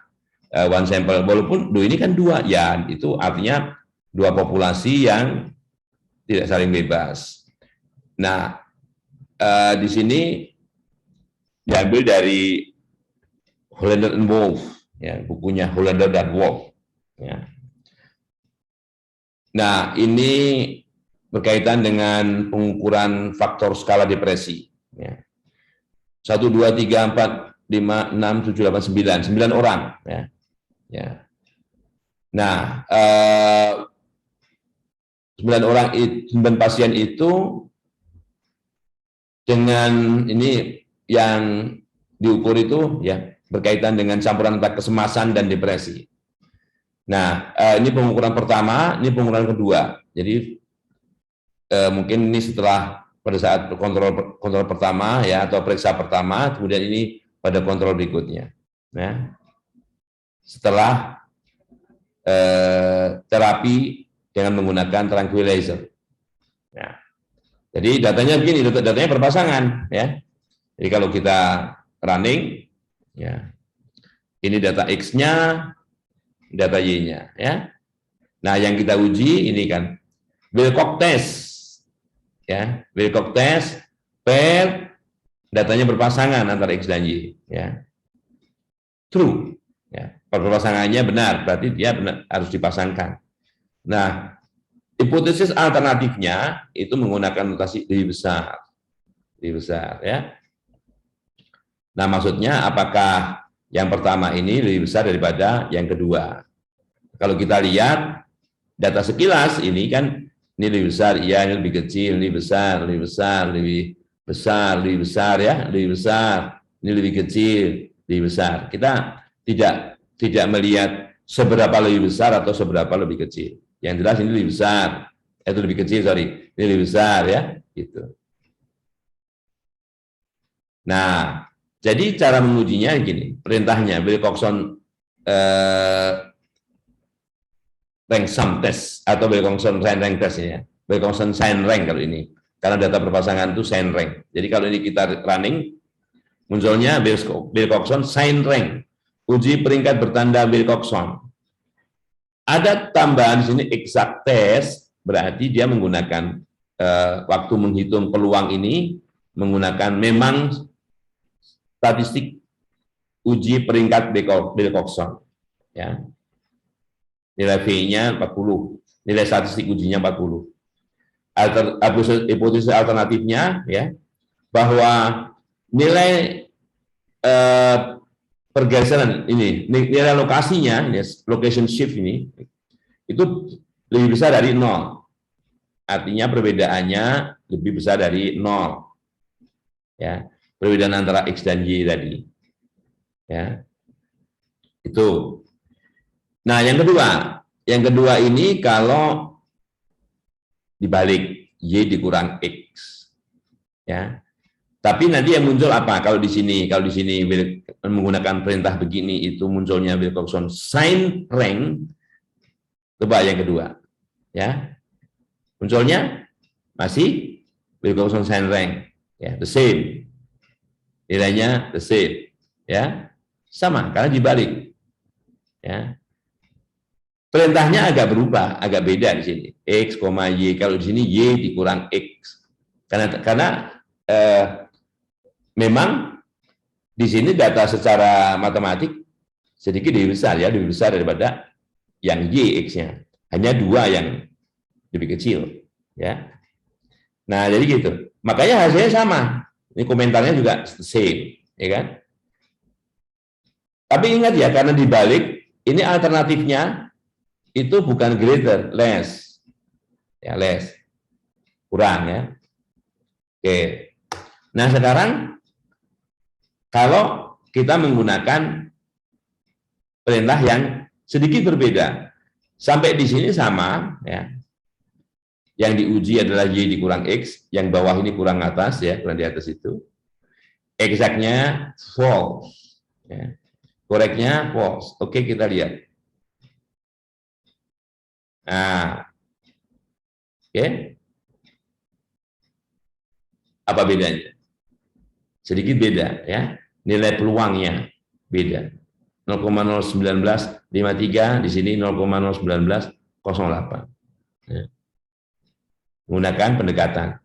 one sample, walaupun ini kan dua, ya itu artinya dua populasi yang tidak saling bebas. Nah, di sini diambil dari Hollander and Wolff, ya, bukunya Hollander dan Wolff. Ya. Nah, ini berkaitan dengan pengukuran faktor skala depresi. Ya. 1, 2, 3, 4, 5, 6, 7, 8, 9. 9 orang. Ya. Ya. Nah, 9 orang, 9 pasien itu dengan ini yang diukur itu ya berkaitan dengan campuran antara kesemasan dan depresi. Nah, ini pengukuran pertama, ini pengukuran kedua. Jadi mungkin ini setelah pada saat kontrol pertama ya atau periksa pertama, kemudian ini pada kontrol berikutnya. Nah, setelah terapi dengan menggunakan tranquilizer. Nah, jadi datanya begini, datanya berpasangan ya. Jadi kalau kita running, ya, ini data X-nya, data Y-nya, ya. Nah, yang kita uji ini kan Wilcox test, ya, Wilcox test per datanya berpasangan antara X dan Y, ya. True, ya. Perpasangannya benar, berarti dia benar, harus dipasangkan. Nah, hipotesis alternatifnya itu menggunakan notasi lebih besar, ya. Nah, maksudnya apakah yang pertama ini lebih besar daripada yang kedua? Kalau kita lihat data sekilas ini kan ini lebih besar, iya ini lebih kecil, ini besar, lebih besar, lebih besar, lebih besar ya, lebih besar, ini lebih kecil, lebih besar. Kita tidak melihat seberapa lebih besar atau seberapa lebih kecil. Yang jelas ini lebih besar, itu lebih kecil, sorry, ini lebih besar ya, gitu. Nah, jadi cara mengujinya gini, perintahnya Wilcoxon rank sum test atau Wilcoxon sign rank test ya. Wilcoxon sign rank kalau ini. Karena data perpasangan itu sign rank. Jadi kalau ini kita running, munculnya Wilcoxon sign rank. Uji peringkat bertanda Wilcoxon. Ada tambahan di sini exact test, berarti dia menggunakan waktu menghitung peluang ini menggunakan memang statistik uji peringkat Wilcoxon, ya. Nilai V-nya 40, nilai statistik ujinya 40. Hipotesis alternatifnya, ya, bahwa nilai pergeseran ini, nilai lokasinya, location shift ini, itu lebih besar dari 0. Artinya perbedaannya lebih besar dari 0. Ya, perbedaan antara X dan Y tadi. Ya. Itu. Nah, yang kedua ini kalau dibalik Y dikurang X. Ya. Tapi nanti yang muncul apa? Kalau di sini menggunakan perintah begini itu munculnya Wilcoxon sign rank. Coba yang kedua. Ya. Munculnya masih Wilcoxon sign rank. Ya, the same. Nilainya the same. Ya. Sama karena dibalik. Ya. Perintahnya agak berubah, agak beda di sini. X, Y. Kalau di sini Y dikurang X. Karena memang di sini data secara matematik sedikit lebih besar ya, lebih besar daripada yang Y X-nya. Hanya 2 yang lebih kecil, ya. Nah, jadi gitu. Makanya hasilnya sama. Ini komentarnya juga same, ya kan? Tapi ingat ya, karena dibalik ini alternatifnya itu bukan greater, less. Ya, less. Kurang ya. Oke. Nah, sekarang kalau kita menggunakan perintah yang sedikit berbeda. Sampai di sini sama ya. Yang diuji adalah Y dikurang X, yang bawah ini kurang atas ya, kurang di atas itu. Exactnya false. Ya. Koreknya false. Oke, kita lihat. Nah, oke. Apa bedanya? Sedikit beda ya. Nilai peluangnya beda. 0,01953 di sini 0,01908. Ya. Menggunakan pendekatan.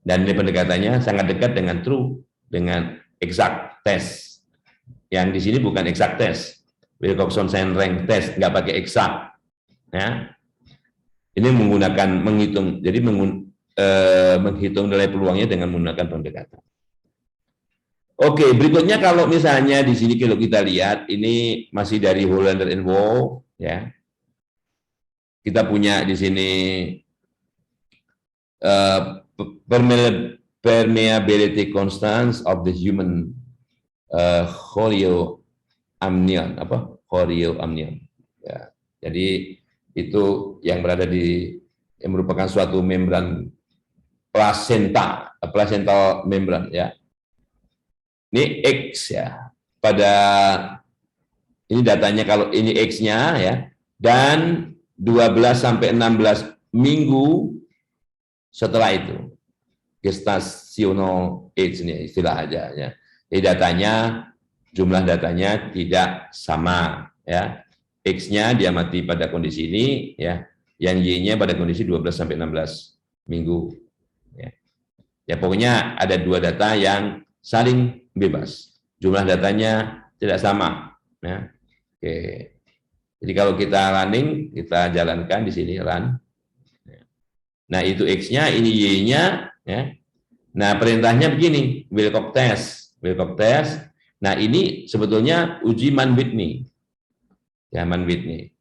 Dan ini pendekatannya sangat dekat dengan true, dengan exact test. Yang di sini bukan exact test. Wilcoxon-Sandring test, nggak pakai exact. Ya. Ini menggunakan menghitung, jadi menghitung nilai peluangnya dengan menggunakan pendekatan. Oke, berikutnya kalau misalnya di sini kalau kita lihat ini masih dari Hollander and Waugh ya. Kita punya di sini permeability constants of the human chorioamnion ya. Jadi itu yang berada yang merupakan suatu membran placental membran ya. Ini X ya. Pada ini datanya kalau ini X-nya ya, dan 12 sampai 16 minggu setelah itu. Gestational age ini istilah aja ya. Jadi datanya, jumlah datanya tidak sama ya. X-nya diamati pada kondisi ini ya, yang Y-nya pada kondisi 12 sampai 16 minggu ya. Ya pokoknya ada dua data yang saling bebas. Jumlah datanya tidak sama. Ya. Oke. Jadi kalau kita running, kita jalankan di sini run. Nah itu X-nya, ini Y-nya. Ya. Nah perintahnya begini, Wilcox test. Nah ini sebetulnya uji Mann-Whitney. Ya Mann-Whitney.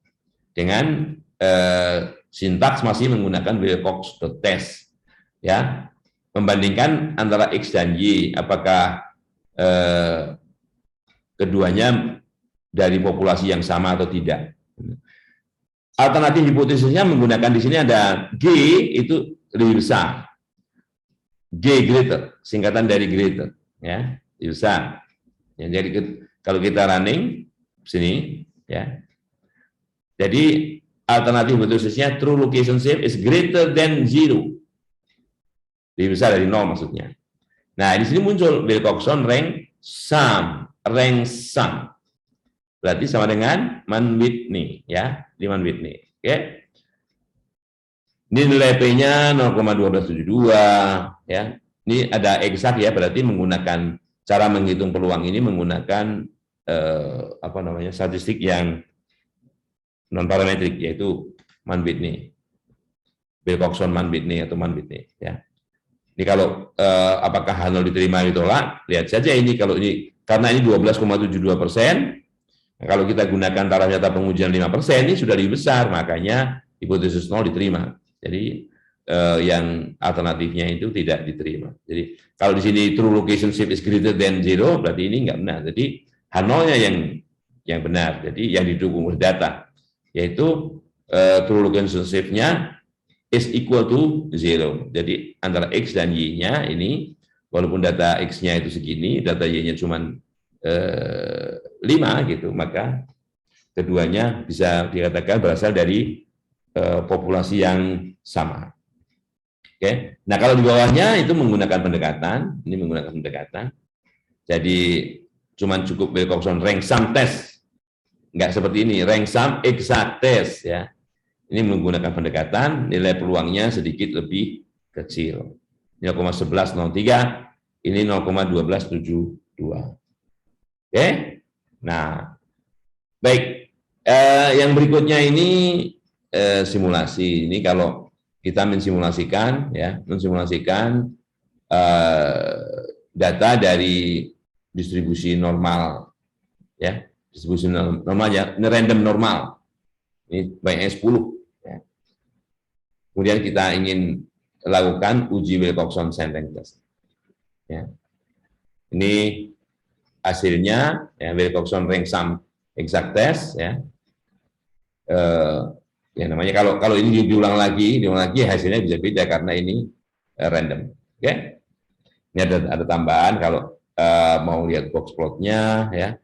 Dengan sintaks masih menggunakan Wilcox test. Ya. Membandingkan antara X dan Y, apakah keduanya dari populasi yang sama atau tidak. Alternatif hipotesisnya menggunakan di sini ada G itu lebih besar. G greater, singkatan dari greater, ya, lebih besar. Ya, jadi kalau kita running sini, ya. Jadi alternatif hipotesisnya true location shape is greater than 0. Lebih besar dari 0 maksudnya. Nah, di sini muncul Wilcoxon rank sum. Berarti sama dengan Mann-Whitney ya, di Mann-Whitney. Oke. Ini nilai P-nya 0,1272 ya. Ini ada eksak ya, berarti menggunakan cara menghitung peluang ini menggunakan statistik yang non parametrik, yaitu Mann-Whitney. Wilcoxon Mann-Whitney atau Mann-Whitney ya. Ini kalau apakah H0 diterima ditolak, lihat saja ini kalau ini karena ini 12,72%, kalau kita gunakan taraf nyata pengujian 5%, ini sudah lebih besar, makanya hipotesis 0 diterima. Jadi yang alternatifnya itu tidak diterima. Jadi kalau di sini true location shape is greater than 0, berarti ini enggak benar. Jadi H0-nya yang benar. Jadi yang didukung oleh data, yaitu true location shape-nya is equal to 0. Jadi antara X dan Y-nya ini, walaupun data X-nya itu segini, data Y-nya cuma 5 gitu, maka keduanya bisa dikatakan berasal dari populasi yang sama. Oke. Nah, kalau di bawahnya itu menggunakan pendekatan, ini menggunakan pendekatan. Jadi cuma cukup Wilcoxon rank sum test. Enggak seperti ini, rank sum exact test ya. Ini menggunakan pendekatan, nilai peluangnya sedikit lebih kecil. 0,1103, ini 0,1272. Oke? Nah, baik. Yang berikutnya ini simulasi. Ini kalau kita mensimulasikan data dari distribusi normal, ya, distribusi normal ya, ini random normal. Ini banyaknya 10. Ya. Kemudian kita ingin lakukan uji Wilcoxon sampling test. Ya. Ini hasilnya ya, Wilcoxon rank sum exact test ya. Ya namanya kalau ini diulang lagi hasilnya bisa beda karena ini random. Oke. Ini ada tambahan kalau mau lihat box plotnya ya,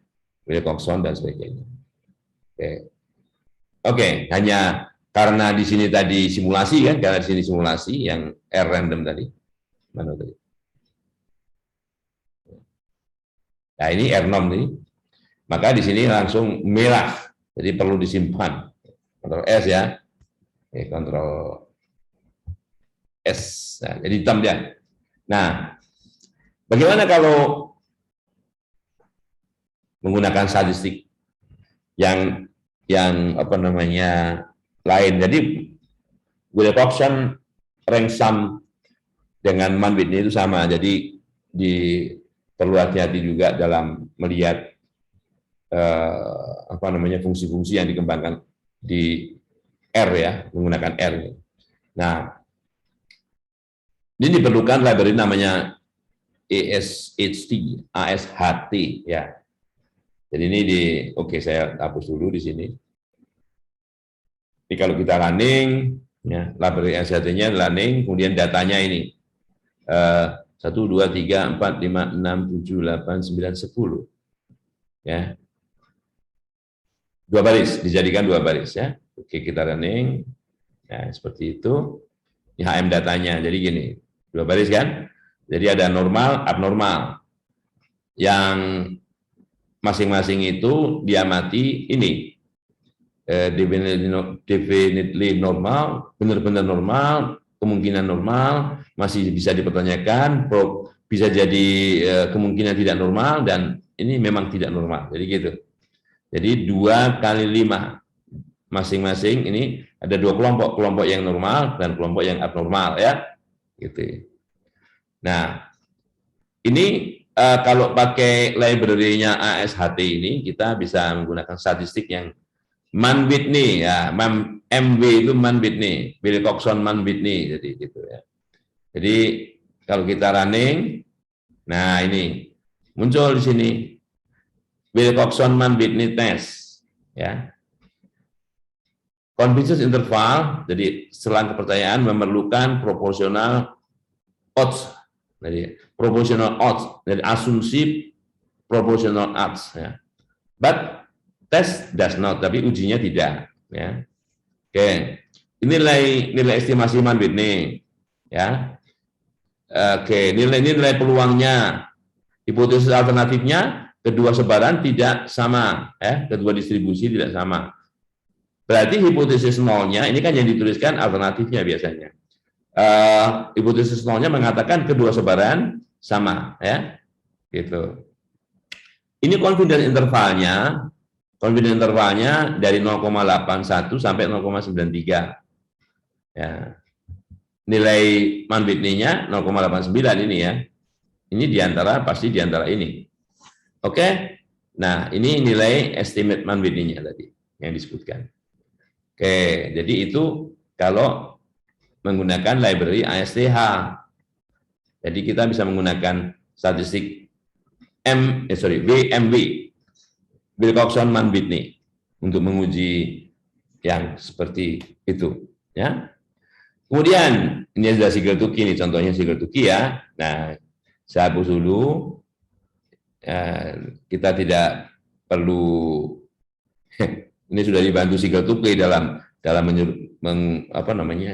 Wilcoxon dan sebagainya. Oke, hanya karena di sini tadi simulasi kan, karena di sini simulasi yang R random tadi. Mana tadi? Nah, ini R0 nih. Maka di sini langsung merah. Jadi perlu disimpan. Kontrol S ya. Oke, kontrol S. Nah, jadi hitam dia. Nah, bagaimana kalau menggunakan statistik yang apa namanya lain? Jadi Wilcoxon rank sum dengan Mann-Whitney itu sama. Jadi perlu hati-hati juga dalam melihat apa namanya fungsi-fungsi yang dikembangkan di R ya, menggunakan R. Nah, ini diperlukan library namanya ASHT ya. Jadi ini oke, saya hapus dulu di sini. Jadi kalau kita running, ya, library ASHT-nya running, kemudian datanya ini 1, 2, 3, 4, 5, 6, 7, 8, 9, 10. Ya. 2 baris, dijadikan 2 baris ya. Oke, kita running. Nah, seperti itu. Ini HM datanya. Jadi gini, 2 baris kan? Jadi ada normal, abnormal. Yang masing-masing itu diamati ini. Definitely normal, benar-benar normal, kemungkinan normal, masih bisa dipertanyakan, bisa jadi kemungkinan tidak normal, dan ini memang tidak normal. Jadi gitu. Jadi 2 kali 5 masing-masing ini ada 2 kelompok yang normal dan kelompok yang abnormal ya, gitu. Nah, ini kalau pakai library-nya ASHT ini kita bisa menggunakan statistik yang Mann-Whitney ya, MW itu Mann-Whitney, Wilcoxon Mann-Whitney, jadi gitu ya. Jadi kalau kita running, nah ini muncul di sini. Wilcoxon Mann-Whitney test, ya. Confidence interval, jadi selang kepercayaan memerlukan proporsional odds, jadi proportional odds, jadi asumsi proportional odds, ya. But test does not, tapi ujinya tidak, ya. Oke, ini nilai estimasi Mann-Whitney, ya. Oke, nilai peluangnya, hipotesis alternatifnya. Kedua sebaran tidak sama, ya, kedua distribusi tidak sama. Berarti hipotesis nolnya, ini kan yang dituliskan alternatifnya biasanya. Hipotesis nolnya mengatakan kedua sebaran sama, ya, gitu. Ini confidence intervalnya dari 0,81 sampai 0,93. Ya. Nilai Mann-Whitney-nya 0,89 ini ya. Ini pasti diantara ini. Oke, nah ini nilai estimate Mann-Whitney-nya tadi yang disebutkan. Oke, jadi itu kalau menggunakan library ASTH. Jadi kita bisa menggunakan statistik WMW, Wilcoxon Mann-Whitney, untuk menguji yang seperti itu. Ya. Kemudian ini adalah Sigeltuki, ini contohnya Sigeltuki ya. Nah, saya hapus dulu. Kita tidak perlu ini sudah dibantu Sigeltuki dalam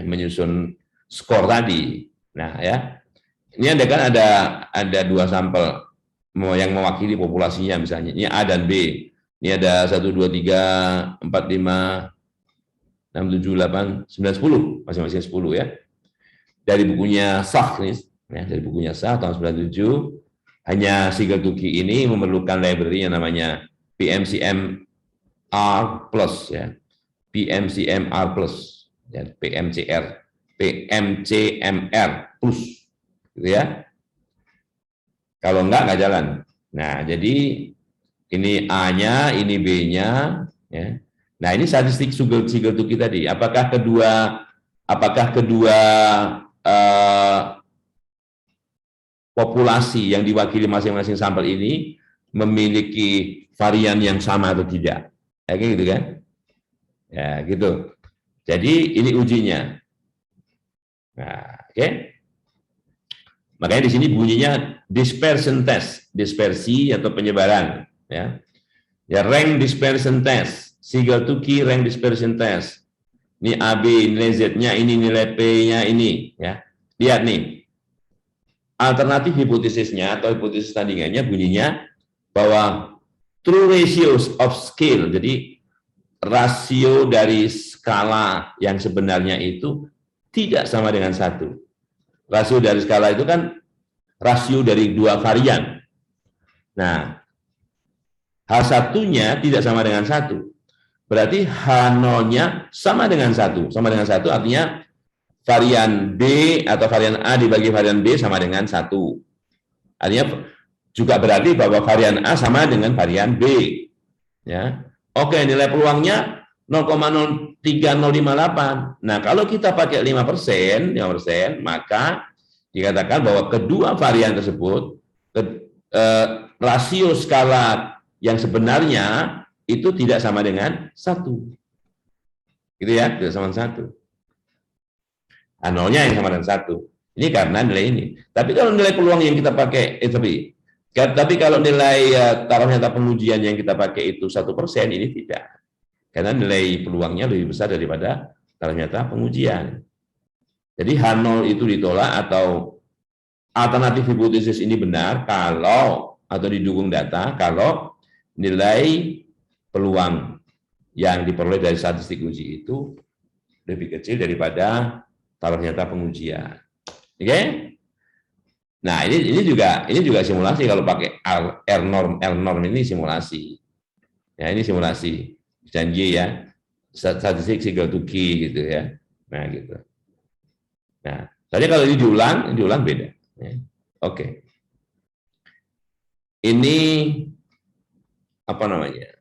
menyusun skor tadi. Nah ya, ini ada 2 sampel yang mewakili populasinya misalnya. Ini A dan B. Ini ada 1, 2, 3, 4, 5, 6, 7, 8, 9, 10, masing-masing 10 ya. Dari bukunya Sach nih, ya, dari bukunya Sach tahun 97. Hanya Sigeltuki ini memerlukan library yang namanya PMCMR plus ya, PMCMR plus, ya, PMCMR plus, gitu ya. Kalau nggak jalan. Nah, jadi Ini A-nya, ini B-nya, ya. Nah, ini statistik Sigeltuki tadi. Apakah kedua eh, populasi yang diwakili masing-masing sampel ini memiliki varian yang sama atau tidak? Kayak gitu kan? Ya, gitu. Jadi ini ujinya. Nah, oke. Makanya di sini bunyinya dispersion test, dispersi atau penyebaran, ya. Ya, rank dispersion test, Sigeltuki rank dispersion test. Ini AB, nilai Z-nya ini, nilai P-nya ini, ya. Lihat nih. Alternatif hipotesisnya atau hipotesis tandingannya bunyinya bahwa true ratios of scale, jadi rasio dari skala yang sebenarnya itu tidak sama dengan satu. Rasio dari skala itu kan rasio dari dua varian. Nah, H1-nya tidak sama dengan satu. Berarti H0-nya sama dengan satu. Sama dengan satu artinya varian B atau varian A dibagi varian B sama dengan satu. Artinya juga berarti bahwa varian A sama dengan varian B. Ya. Oke, nilai peluangnya 0,03058. Nah, kalau kita pakai 5%, maka dikatakan bahwa kedua varian tersebut rasio skala yang sebenarnya itu tidak sama dengan satu. Gitu ya, tidak sama dengan satu. Nolnya yang sama dengan satu. Ini karena nilai ini. Tapi kalau nilai peluang yang kita pakai, tapi kalau nilai taruh nyata pengujian yang kita pakai itu 1%, ini tidak. Karena nilai peluangnya lebih besar daripada taruh nyata pengujian. Jadi H0 itu ditolak atau alternatif hipotesis ini benar kalau atau didukung data kalau nilai peluang yang diperoleh dari statistik uji itu lebih kecil daripada taruh nyata pengujian. Oke? Nah, ini juga simulasi kalau pakai R norm ini simulasi. Ya, ini simulasi. Janji ya. Statistik Sigeltuki gitu ya. Nah, gitu. Nah, tadi kalau ini diulang beda. Ya. Oke. Ini apa namanya?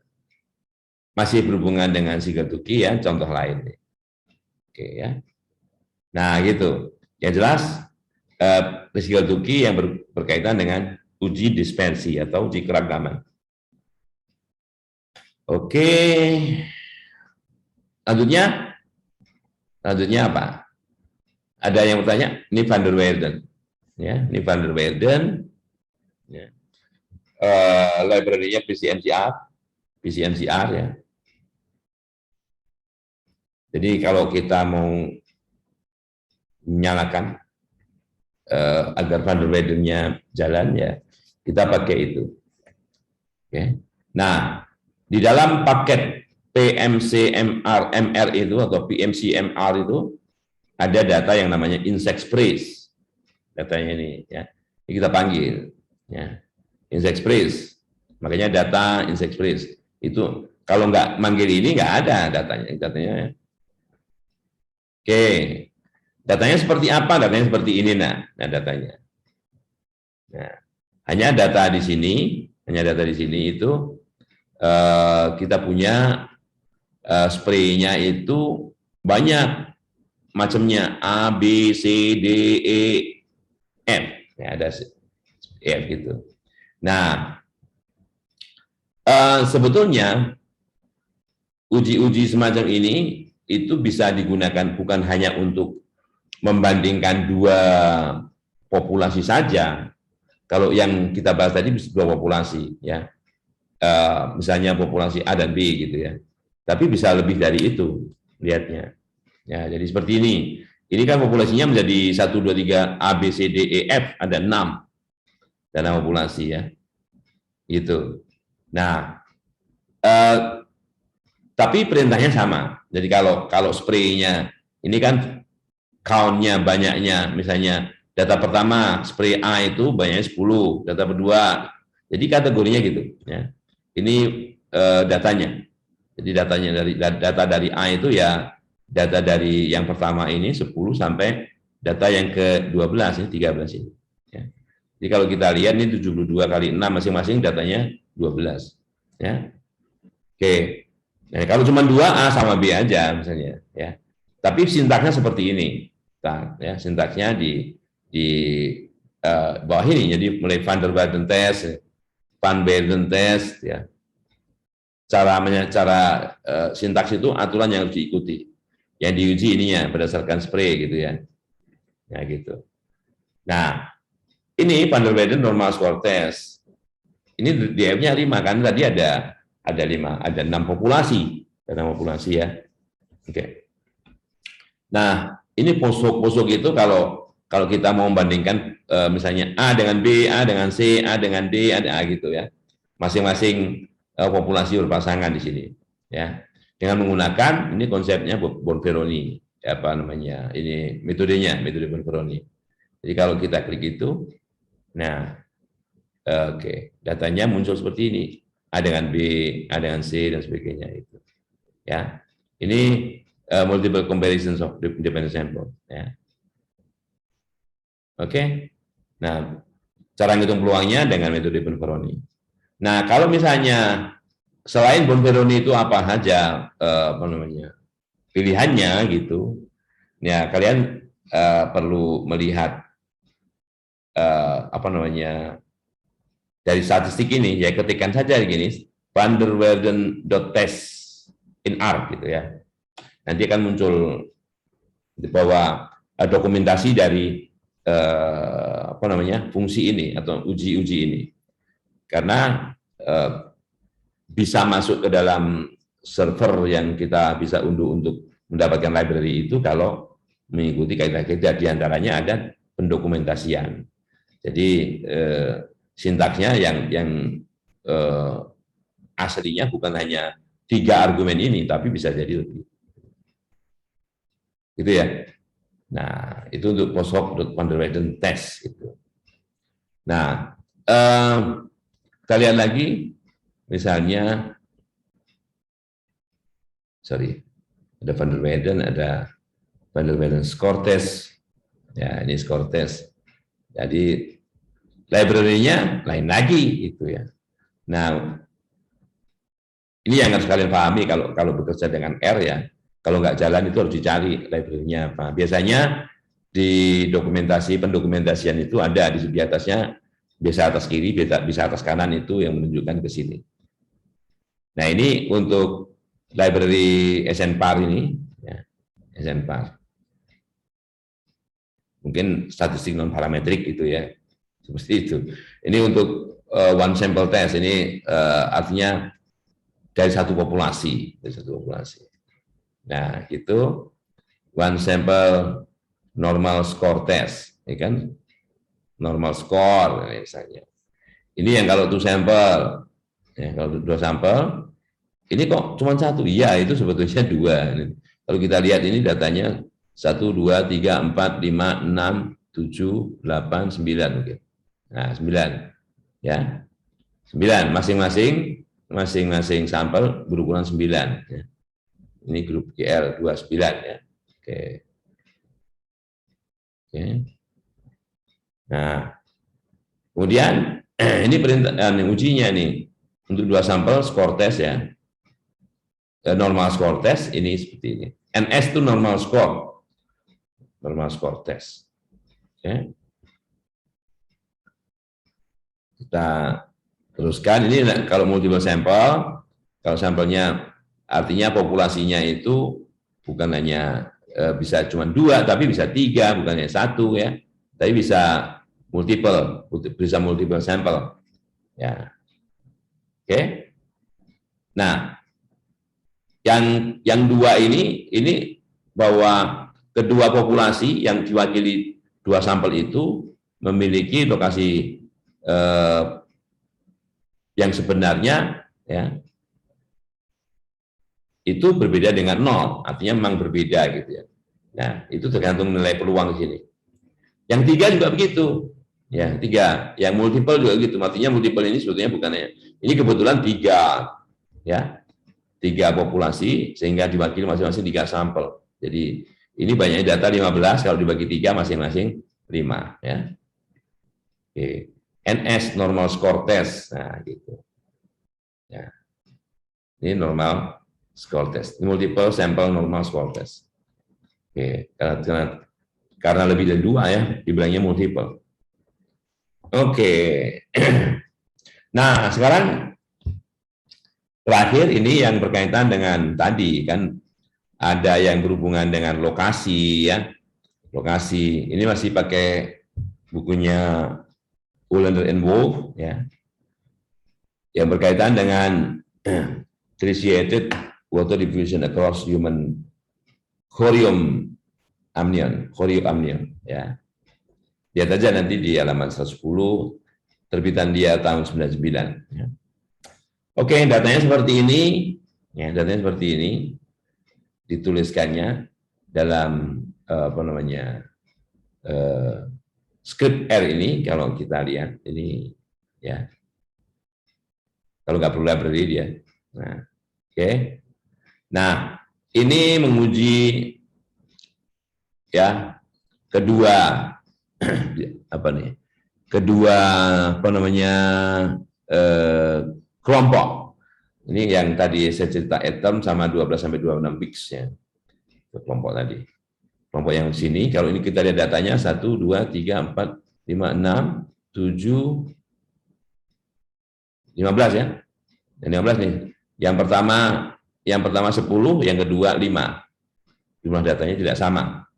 Masih berhubungan dengan Sigeltuki ya, contoh lain. Oke ya. Nah, gitu. Yang jelas Sigeltuki yang berkaitan dengan uji dispersi atau uji keragaman. Oke. Lanjutnya apa? Ada yang bertanya? Ini Van der Waerden. Ya, ini Van der Waerden. Ya. Library-nya PCMCR ya. Jadi kalau kita mau menyalakan agar Van der Waerden-nya jalan ya, kita pakai itu. Oke. Nah, di dalam paket PMCMR itu atau PMCMR itu ada data yang namanya insect phrase. Datanya ini ya. Ini kita panggil ya. Insect phrase. Makanya data insect phrase itu kalau nggak manggil ini nggak ada datanya. Ya. Oke. Datanya seperti apa? Datanya seperti ini nah datanya. Nah, hanya data di sini itu kita punya spray-nya itu banyak macamnya A, B, C, D, E, F. Ya, ada F gitu. Nah, sebetulnya uji-uji semacam ini itu bisa digunakan bukan hanya untuk membandingkan dua populasi saja. Kalau yang kita bahas tadi dua populasi, ya, misalnya populasi A dan B gitu ya. Tapi bisa lebih dari itu lihatnya. Ya, jadi seperti ini. Ini kan populasinya menjadi 1, 2, 3, A, B, C, D, E, F, ada 6 dalam populasi ya. Gitu. Nah, tapi perintahnya sama. Jadi kalau spray-nya, ini kan count-nya banyaknya, misalnya data pertama spray A itu banyaknya 10, data kedua, jadi kategorinya gitu. Ya. Ini datanya. Jadi data dari A itu ya data dari yang pertama ini 10 sampai data yang ke-12 ini 13 ini. Ya. Jadi kalau kita lihat ini 72 kali 6 masing-masing datanya 12. Ya, oke. Nah, kalau cuma 2A sama B aja misalnya, ya. Tapi sintaksnya seperti ini. Nah, ya, sintaksnya di bawah ini. Jadi mulai Van der Waals test, Van Beerden test, ya. Cara sintaks itu aturan yang harus diikuti. Yang diuji ininya berdasarkan spray gitu ya. Ya gitu. Nah, ini Van der Waals normal score test. Ini DF-nya 5 kan tadi ada 5, ada 6 populasi, ya. Oke. Nah, ini posok-posok itu kalau kita mau membandingkan misalnya A dengan B, A dengan C, A dengan D, ada A gitu ya. Masing-masing populasi berpasangan di sini, ya. Dengan menggunakan ini konsepnya Bonferroni, apa namanya? Ini metodenya, metode Bonferroni. Jadi kalau kita klik itu, nah, oke, datanya muncul seperti ini. A dengan B, A dengan C dan sebagainya itu. Ya. Ini multiple comparisons of independent sample, ya. Oke. Nah, cara ngitung peluangnya dengan metode Bonferroni. Nah, kalau misalnya selain Bonferroni itu apa saja apa namanya? Pilihannya gitu. Ya, kalian perlu melihat apa namanya? Dari statistik ini, ya ketikkan saja gini, Van der Waals.test in R gitu ya. Nanti akan muncul di bawah dokumentasi dari apa namanya fungsi ini atau uji-uji ini. Karena bisa masuk ke dalam server yang kita bisa unduh untuk mendapatkan library itu kalau mengikuti kaidah-kaidah, diantaranya ada pendokumentasian. Jadi sintaksnya yang aslinya bukan hanya 3 argumen ini, tapi bisa jadi lebih. Gitu ya. Nah, itu untuk post-hoc Van der Waals test. Gitu. Nah, kita lihat lagi, misalnya, ada Van der Waals, ada Van der Waals score test. Ya, ini score test. Jadi, library-nya lain lagi, gitu ya. Nah, ini yang harus kalian pahami kalau bekerja dengan R ya. Kalau nggak jalan itu harus dicari library-nya apa. Biasanya di pendokumentasian itu ada di atasnya, bisa atas kiri, bisa atas kanan itu yang menunjukkan ke sini. Nah ini untuk library SNPAR ini, ya, SNPAR. Mungkin statistik non parametrik itu ya, seperti itu. Ini untuk one sample test, ini artinya dari satu populasi. Nah, itu one sample normal score test, ya kan? Normal score misalnya. Ini yang kalau 2 sampel, ya, kalau 2 sampel, ini kok cuma 1? Iya, itu sebetulnya 2. Kalau kita lihat ini datanya 1, 2, 3, 4, 5, 6, 7, 8, 9 mungkin. Nah, 9. Ya. 9 masing-masing sampel berukuran 9 ya. Ini grup GL 29 ya. Oke. Oke. Nah, kemudian ini perintah ujinya nih untuk 2 sampel score test ya. Normal score test ini seperti ini. NS itu normal score test. Oke. Kita teruskan ini kalau multiple sampel, kalau sampelnya artinya populasinya itu bukan hanya bisa cuma 2, tapi bisa 3, bukan hanya 1 ya, tapi bisa multiple sampel. Ya, oke. Nah, yang 2 ini bahwa kedua populasi yang diwakili 2 sampel itu memiliki lokasi yang sebenarnya ya itu berbeda dengan 0, artinya memang berbeda gitu ya. Nah, itu tergantung nilai peluang di sini. Yang 3 juga begitu. Ya, 3. Yang multiple juga begitu. Artinya multiple ini sebetulnya bukan ya. Ini kebetulan 3 ya. 3 populasi sehingga diwakili masing-masing 3 sampel. Jadi ini banyaknya data 15, kalau dibagi 3 masing-masing 5 ya. Oke. NS normal score test. Nah, gitu. Ya. Ini normal score test. Multiple sample normal score test. Oke, karena lebih dari 2 ya, dibilangnya multiple. Oke. Nah, sekarang terakhir ini yang berkaitan dengan tadi kan ada yang berhubungan dengan lokasi ya. Lokasi. Ini masih pakai bukunya Ullander and Wolf ya. Yang berkaitan dengan tritiated water diffusion across human chorium amnion ya. Lihat aja nanti di halaman 110 terbitan dia tahun 99 ya. Oke, datanya seperti ini ya, datanya seperti ini dituliskannya dalam apa namanya script R ini kalau kita lihat ini ya. Kalau nggak perlu library dia. Nah, oke. Nah, ini menguji ya kedua apa nih? Kedua apa namanya kelompok. Ini yang tadi saya cerita atom sama 12 sampai 26 peaks ya. Kelompok tadi. Kelompok yang di sini kalau ini kita lihat datanya 1 2 3 4 5 6 7 15 ya. Dan 15 nih. Yang pertama 10, yang kedua 5. Jumlah datanya tidak sama.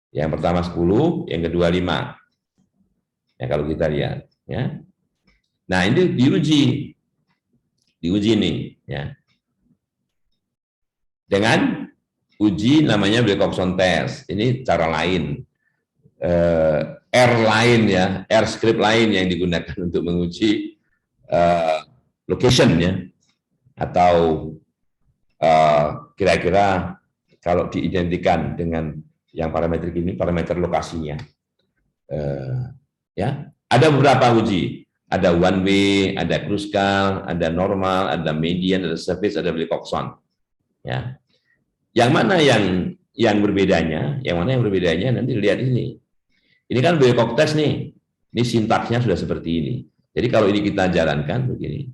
Yang pertama 10, yang kedua 5. Ya kalau kita lihat ya. Nah, ini diuji nih ya. Dengan uji namanya Wilcoxon test. Ini cara lain. R lain ya, R script lain yang digunakan untuk menguji location ya, atau kira-kira kalau diidentikan dengan yang parameter ini, parameter lokasinya. Ya, ada beberapa uji, ada one way, ada Kruskal, ada normal, ada median, ada surface, ada Wilcoxon. Ya, yang mana yang berbedanya? Yang mana yang berbedanya? Nanti lihat ini. Ini kan Wilcox test nih. Ini sintaksnya sudah seperti ini. Jadi kalau ini kita jalankan begini.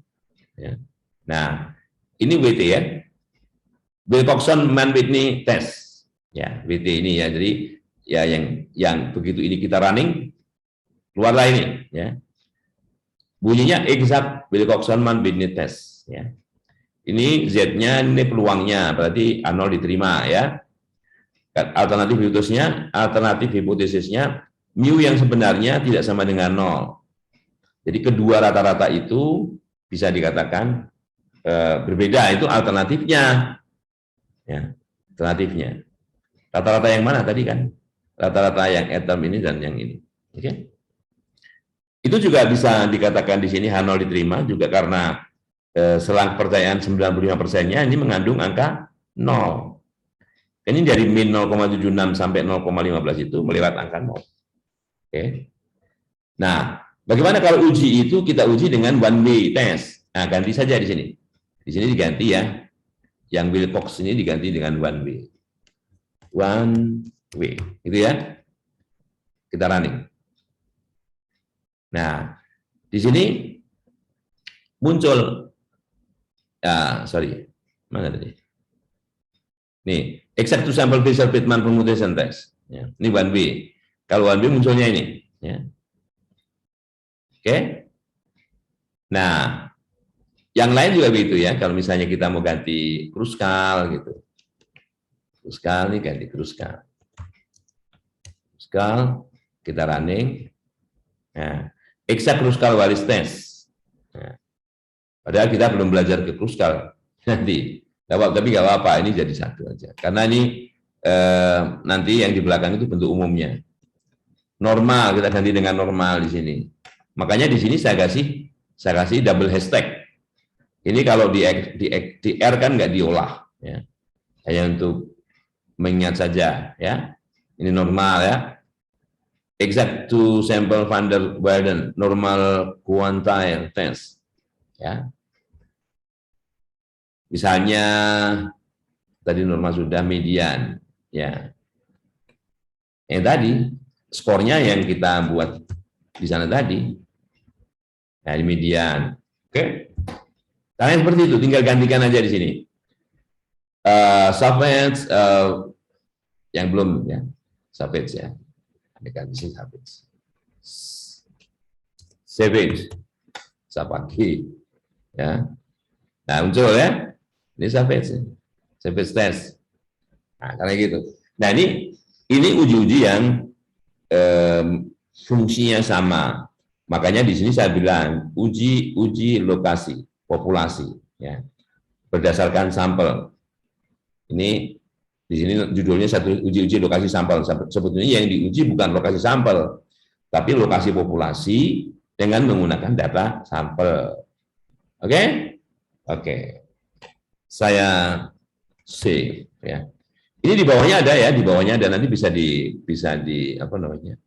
Ya. Nah, ini WT ya. Wilcoxon Mann-Whitney test. Ya, WT ini ya. Jadi ya yang begitu ini kita running keluarlah ini ya. Bunyinya exact Wilcoxon Mann-Whitney test ya. Ini Z-nya, ini peluangnya, berarti A0 diterima ya. Alternatif hipotesisnya mu yang sebenarnya tidak sama dengan 0. Jadi kedua rata-rata itu bisa dikatakan berbeda, itu alternatifnya. Ya, alternatifnya. Rata-rata yang mana tadi kan? Rata-rata yang atom ini dan yang ini. Oke. Itu juga bisa dikatakan di sini H0 diterima juga karena selang kepercayaan 95%-nya ini mengandung angka 0. Ini dari min 0,76 sampai 0,15 itu melewat angka 0. Oke. Nah, bagaimana kalau uji itu kita uji dengan one way test? Nah, ganti saja di sini. Di sini diganti ya. Yang Wilcox ini diganti dengan one way. One way, gitu ya. Kita running. Nah, di sini muncul mana tadi? Nih, exact to sample Fisher Friedman permutation test. Ya, ini one way. Kalau one way munculnya ini, ya. Oke. Nah, yang lain juga begitu ya. Kalau misalnya kita mau ganti Kruskal gitu. Kruskal nih ganti Kruskal. Kruskal kita running. Nah, exact Kruskal-Wallis test. Nah, padahal kita belum belajar ke Kruskal nanti. Tapi nggak apa-apa, ini jadi satu aja. Karena ini nanti yang di belakang itu bentuk umumnya. Normal, kita ganti dengan normal di sini. Makanya di sini saya kasih double hashtag. Ini kalau di R kan nggak diolah, ya. Hanya untuk mengingat saja, ya. Ini normal ya. Exact to sample van der Waerden normal quantile test, ya. Misalnya tadi normal sudah median, ya. Yang tadi skornya yang kita buat di sana tadi, nah, di median. Oke. Caranya seperti itu, tinggal gantikan aja di sini. Savage yang belum ya, savage ya. Ganti sini savage. Savage, sapaki, ya. Nah muncul ya, ini savage, savage test. Nah karena gitu. Nah ini uji-uji yang fungsinya sama. Makanya di sini saya bilang uji lokasi populasi, ya, berdasarkan sampel. Ini di sini judulnya uji lokasi sampel. Sebetulnya yang diuji bukan lokasi sampel, tapi lokasi populasi dengan menggunakan data sampel. Oke? Oke. Saya save ya. Ini di bawahnya ada ya, di bawahnya ada, nanti bisa di apa namanya?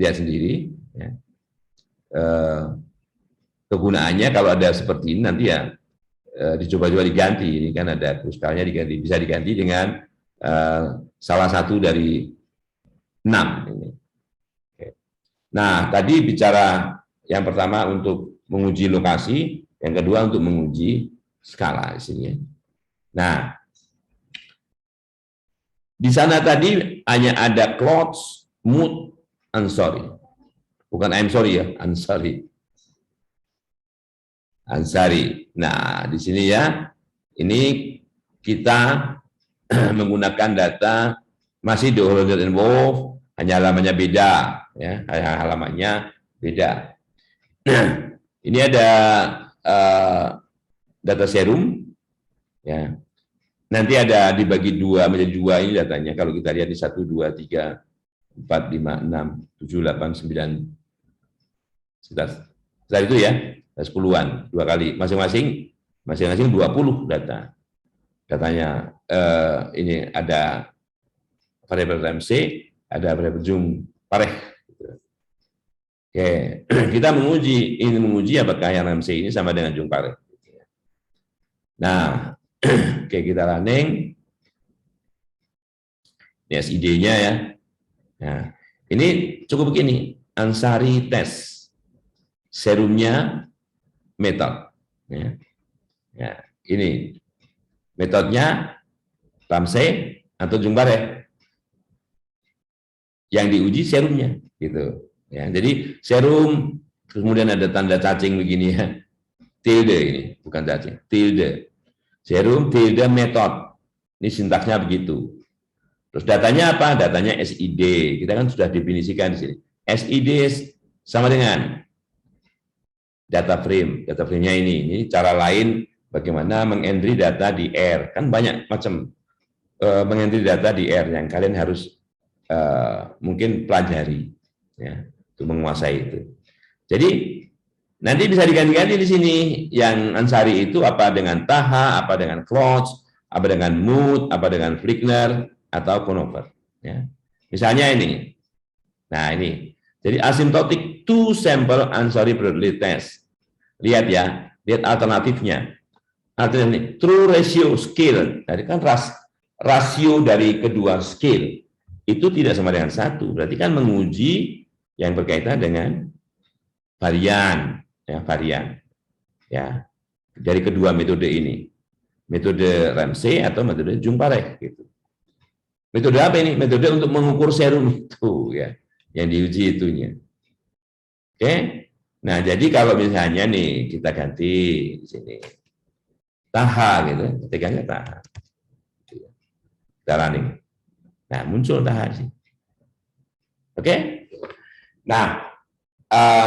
Lihat sendiri ya. Kegunaannya kalau ada seperti ini nanti ya dicoba-coba diganti. Ini kan ada kruskalnya diganti, bisa diganti dengan salah satu dari 6 ini. Nah, tadi bicara yang pertama untuk menguji lokasi, yang kedua untuk menguji skala di sini. Nah, di sana tadi hanya ada clothes, mood, and sorry. Bukan I'm sorry ya, Ansari. Ansari. Nah, di sini ya, ini kita menggunakan data masih di horizontal involved, hanya halamannya beda, ya, halamannya beda. Ini ada data serum, ya. Nanti ada dibagi menjadi dua ini datanya. Kalau kita lihat di 1, 2, 3, 4, 5, 6, 7, 8, 9, setelah itu ya, 10-an, 2 kali. Masing-masing 20 data. Datanya ini ada variabel RMC, ada variabel Jung Pareh. Oke, kita ingin menguji apakah yang RMC ini sama dengan Jung Pareh. Nah, oke, kita running. Ini SID-nya ya. Nah, ini cukup begini, Ansari test. Serumnya metode. Ya, ini metodenya Ramsey atau Jung Pareh. Yang diuji serumnya, gitu. Ya, jadi serum, kemudian ada tanda cacing begini ya, tilde ini, bukan cacing, tilde. Serum, tilde, metode. Ini sintaksnya begitu. Terus datanya apa? Datanya SID. Kita kan sudah definisikan di sini. SID sama dengan data frame. Data frame-nya ini cara lain bagaimana mengendri data di R. Kan banyak macam mengendri data di R yang kalian harus mungkin pelajari ya, untuk menguasai itu. Jadi nanti bisa diganti-ganti di sini. Yang Ansari itu apa dengan Taha, apa dengan Klotz, apa dengan Mood, apa dengan Flickner atau Conover. Ya. Misalnya ini. Nah ini. Jadi asymptotic two sample Ansari probability test. Lihat ya, lihat alternatifnya. Alternatif true ratio scale. Tadi kan rasio dari kedua scale itu tidak sama dengan 1. Berarti kan menguji yang berkaitan dengan varian, ya, varian. Ya. Dari kedua metode ini. Metode Ramsey atau metode Jung Pareh gitu. Metode apa ini? Metode untuk mengukur serum itu ya, yang diuji itunya. Oke. Nah, jadi kalau misalnya nih kita ganti di sini Taha gitu, ketikanya Taha. Kita running. Nah, muncul Taha sih. Oke. Nah,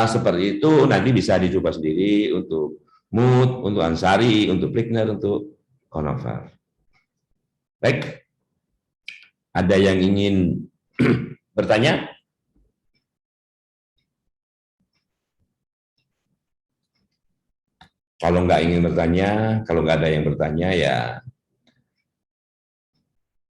seperti itu nanti bisa dicoba sendiri untuk Mood, untuk Ansari, untuk Flickner, untuk Conover. Baik. Ada yang ingin bertanya? Kalau nggak ingin bertanya, kalau nggak ada yang bertanya ya